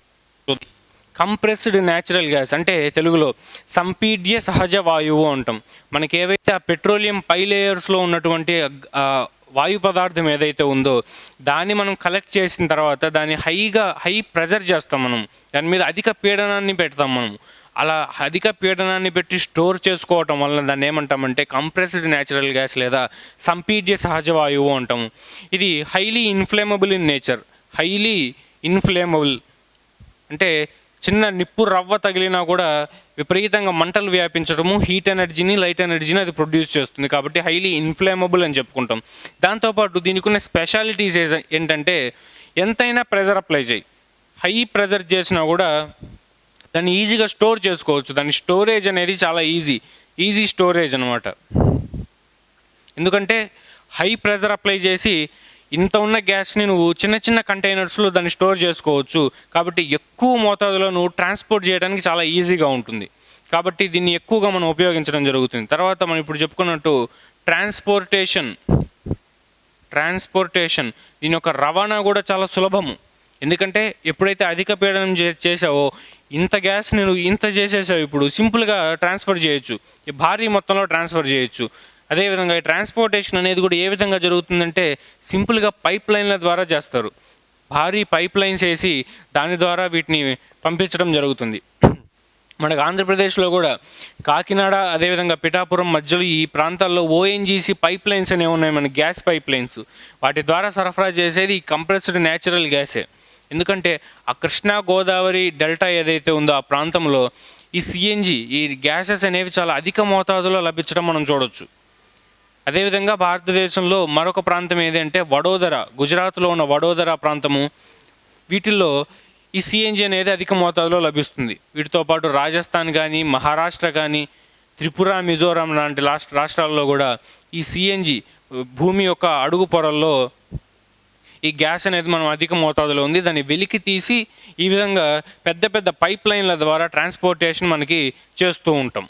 కంప్రెస్డ్ న్యాచురల్ గ్యాస్ అంటే తెలుగులో సంపీడ్య సహజ వాయువు అంటాం. మనకి ఏవైతే ఆ పెట్రోలియం పై లేయర్స్లో ఉన్నటువంటి వాయు పదార్థం ఏదైతే ఉందో దాన్ని మనం కలెక్ట్ చేసిన తర్వాత దాన్ని హై ప్రెజర్ చేస్తాం. మనం దాని మీద అధిక పీడనాన్ని పెడతాం. మనం అలా అధిక పీడనాన్ని పెట్టి స్టోర్ చేసుకోవటం వలన దాన్ని ఏమంటామంటే కంప్రెస్డ్ న్యాచురల్ గ్యాస్ లేదా సంపీడ్య సహజ వాయువు అంటాము. ఇది highly inflammable in nature. Highly inflammable అంటే చిన్న నిప్పు రవ్వ తగిలినా కూడా విపరీతంగా మంటలు వ్యాపించడము, హీట్ ఎనర్జీని, లైట్ ఎనర్జీని అది ప్రొడ్యూస్ చేస్తుంది. కాబట్టి హైలీ ఇన్ఫ్లేమబుల్ అని చెప్పుకుంటాం. దాంతోపాటు దీనికి ఉన్న స్పెషాలిటీస్ ఏంటంటే ఎంతైనా ప్రెజర్ అప్లై చేయి, హై ప్రెజర్ చేసినా కూడా దాన్ని ఈజీగా స్టోర్ చేసుకోవచ్చు. దాని స్టోరేజ్ అనేది చాలా ఈజీ స్టోరేజ్ అనమాట. ఎందుకంటే హై ప్రెజర్ అప్లై చేసి ఇంత ఉన్న గ్యాస్ని నువ్వు చిన్న చిన్న కంటైనర్స్లో దాన్ని స్టోర్ చేసుకోవచ్చు. కాబట్టి ఎక్కువ మోతాదులో నువ్వు ట్రాన్స్పోర్ట్ చేయడానికి చాలా ఈజీగా ఉంటుంది. కాబట్టి దీన్ని ఎక్కువగా మనం ఉపయోగించడం జరుగుతుంది. తర్వాత మనం ఇప్పుడు చెప్పుకున్నట్టు ట్రాన్స్పోర్టేషన్ దీని యొక్క రవాణా కూడా చాలా సులభము. ఎందుకంటే ఎప్పుడైతే అధిక పీడనం చేసావో ఇంత గ్యాస్ నువ్వు ఇంత చేసేసావు, ఇప్పుడు సింపుల్గా ట్రాన్స్ఫర్ చేయొచ్చు, భారీ మొత్తంలో ట్రాన్స్ఫర్ చేయొచ్చు. అదేవిధంగా ఈ ట్రాన్స్పోర్టేషన్ అనేది కూడా ఏ విధంగా జరుగుతుందంటే సింపుల్గా పైప్ లైన్ల ద్వారా చేస్తారు. భారీ పైప్ లైన్స్ వేసి దాని ద్వారా వీటిని పంపించడం జరుగుతుంది. మనకు ఆంధ్రప్రదేశ్లో కూడా కాకినాడ, అదేవిధంగా పిఠాపురం మధ్యలో ఈ ప్రాంతాల్లో ఓఎన్జీసీ పైప్ లైన్స్ అనేవి ఉన్నాయి, మన గ్యాస్ పైప్ లైన్స్. వాటి ద్వారా సరఫరా చేసేది ఈ కంప్రెస్డ్ న్యాచురల్ గ్యాసే. ఎందుకంటే ఆ కృష్ణా గోదావరి డెల్టా ఏదైతే ఉందో ఆ ప్రాంతంలో ఈ సిఎన్జి, ఈ గ్యాసెస్ అనేవి చాలా అధిక మోతాదులో లభించడం మనం చూడవచ్చు. అదేవిధంగా భారతదేశంలో మరొక ప్రాంతం ఏదంటే వడోదర, గుజరాత్లో ఉన్న వడోదర ప్రాంతము, వీటిల్లో ఈ సిఎన్జి అనేది అధిక మోతాదులో లభిస్తుంది. వీటితో పాటు రాజస్థాన్ కానీ, మహారాష్ట్ర కానీ, త్రిపుర, మిజోరాం లాంటి రాష్ట్రాల్లో కూడా ఈ సిఎన్జి భూమి యొక్క అడుగు పొరల్లో ఈ గ్యాస్ అనేది మనం అధిక మోతాదులో ఉంది. దాన్ని వెలికి తీసి ఈ విధంగా పెద్ద పెద్ద పైప్ లైన్ల ద్వారా ట్రాన్స్పోర్టేషన్ మనకి చేస్తూ ఉంటాం.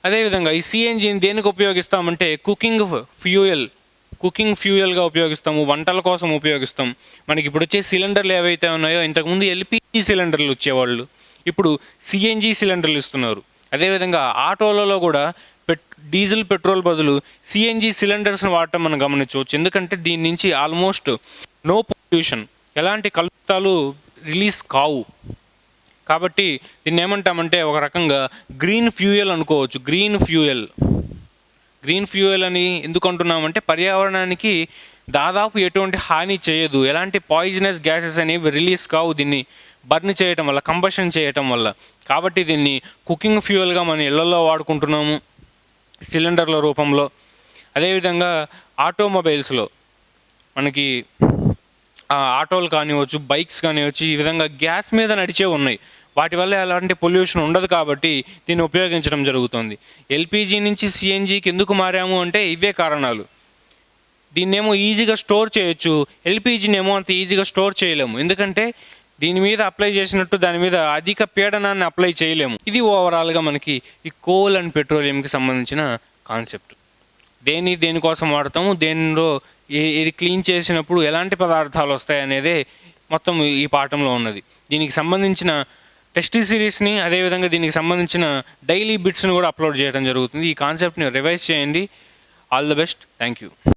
అదేవిధంగా ఈ సిఎన్జిని దేనికి ఉపయోగిస్తామంటే కుకింగ్ ఫ్యూయల్, కుకింగ్ ఫ్యూయల్గా ఉపయోగిస్తాము, వంటల కోసం ఉపయోగిస్తాం. మనకి ఇప్పుడు వచ్చే సిలిండర్లు ఏవైతే ఉన్నాయో, ఇంతకుముందు ఎల్పిజి సిలిండర్లు వచ్చేవాళ్ళు, ఇప్పుడు సిఎన్జి సిలిండర్లు ఇస్తున్నారు. అదేవిధంగా ఆటోలలో కూడా డీజిల్ పెట్రోల్ బదులు సిఎన్జి సిలిండర్స్ని వాడటం మనం గమనించవచ్చు. ఎందుకంటే దీని నుంచి ఆల్మోస్ట్ నో పొల్యూషన్, ఎలాంటి కలుషితాలు రిలీజ్ కావు. కాబట్టి దీన్ని ఏమంటామంటే ఒక రకంగా గ్రీన్ ఫ్యూయల్ అనుకోవచ్చు. గ్రీన్ ఫ్యూయల్ అని ఎందుకు అంటున్నామంటే పర్యావరణానికి దాదాపు ఎటువంటి హాని చేయదు, ఎలాంటి పాయిజనస్ గ్యాసెస్ అనేవి రిలీజ్ కావు దీన్ని బర్న్ చేయటం వల్ల, కంబషన్ చేయటం వల్ల. కాబట్టి దీన్ని కుకింగ్ ఫ్యూయల్గా మన ఇళ్లలో వాడుకుంటున్నాము సిలిండర్ల రూపంలో. అదేవిధంగా ఆటోమొబైల్స్లో మనకి ఆటోలు కానివచ్చు, బైక్స్ కానివచ్చు, ఈ విధంగా గ్యాస్ మీద నడిచే ఉన్నాయి. వాటి వల్ల ఎలాంటి పొల్యూషన్ ఉండదు కాబట్టి దీన్ని ఉపయోగించడం జరుగుతుంది. ఎల్పిజి నుంచి సిఎన్జికి ఎందుకు మారాము అంటే ఇవే కారణాలు. దీన్నేమో ఈజీగా స్టోర్ చేయొచ్చు, ఎల్పిజినేమో అంత ఈజీగా స్టోర్ చేయలేము. ఎందుకంటే దీని మీద అప్లై చేసినట్టు దాని మీద అధిక పీడనాన్ని అప్లై చేయలేము. ఇది ఓవరాల్గా మనకి ఈ కోల్ అండ్ పెట్రోలియంకి సంబంధించిన కాన్సెప్ట్. దేనికోసం వాడతాము, దేనిలో ఇది క్లీన్ చేసినప్పుడు ఎలాంటి పదార్థాలు వస్తాయి అనేదే మొత్తం ఈ పాఠంలో ఉన్నది. దీనికి సంబంధించిన టెస్ట్ సిరీస్ని, అదేవిధంగా దీనికి సంబంధించిన డైలీ బిట్స్ని కూడా అప్లోడ్ చేయడం జరుగుతుంది. ఈ కాన్సెప్ట్ని రివైజ్ చేయండి. All the best. Thank you.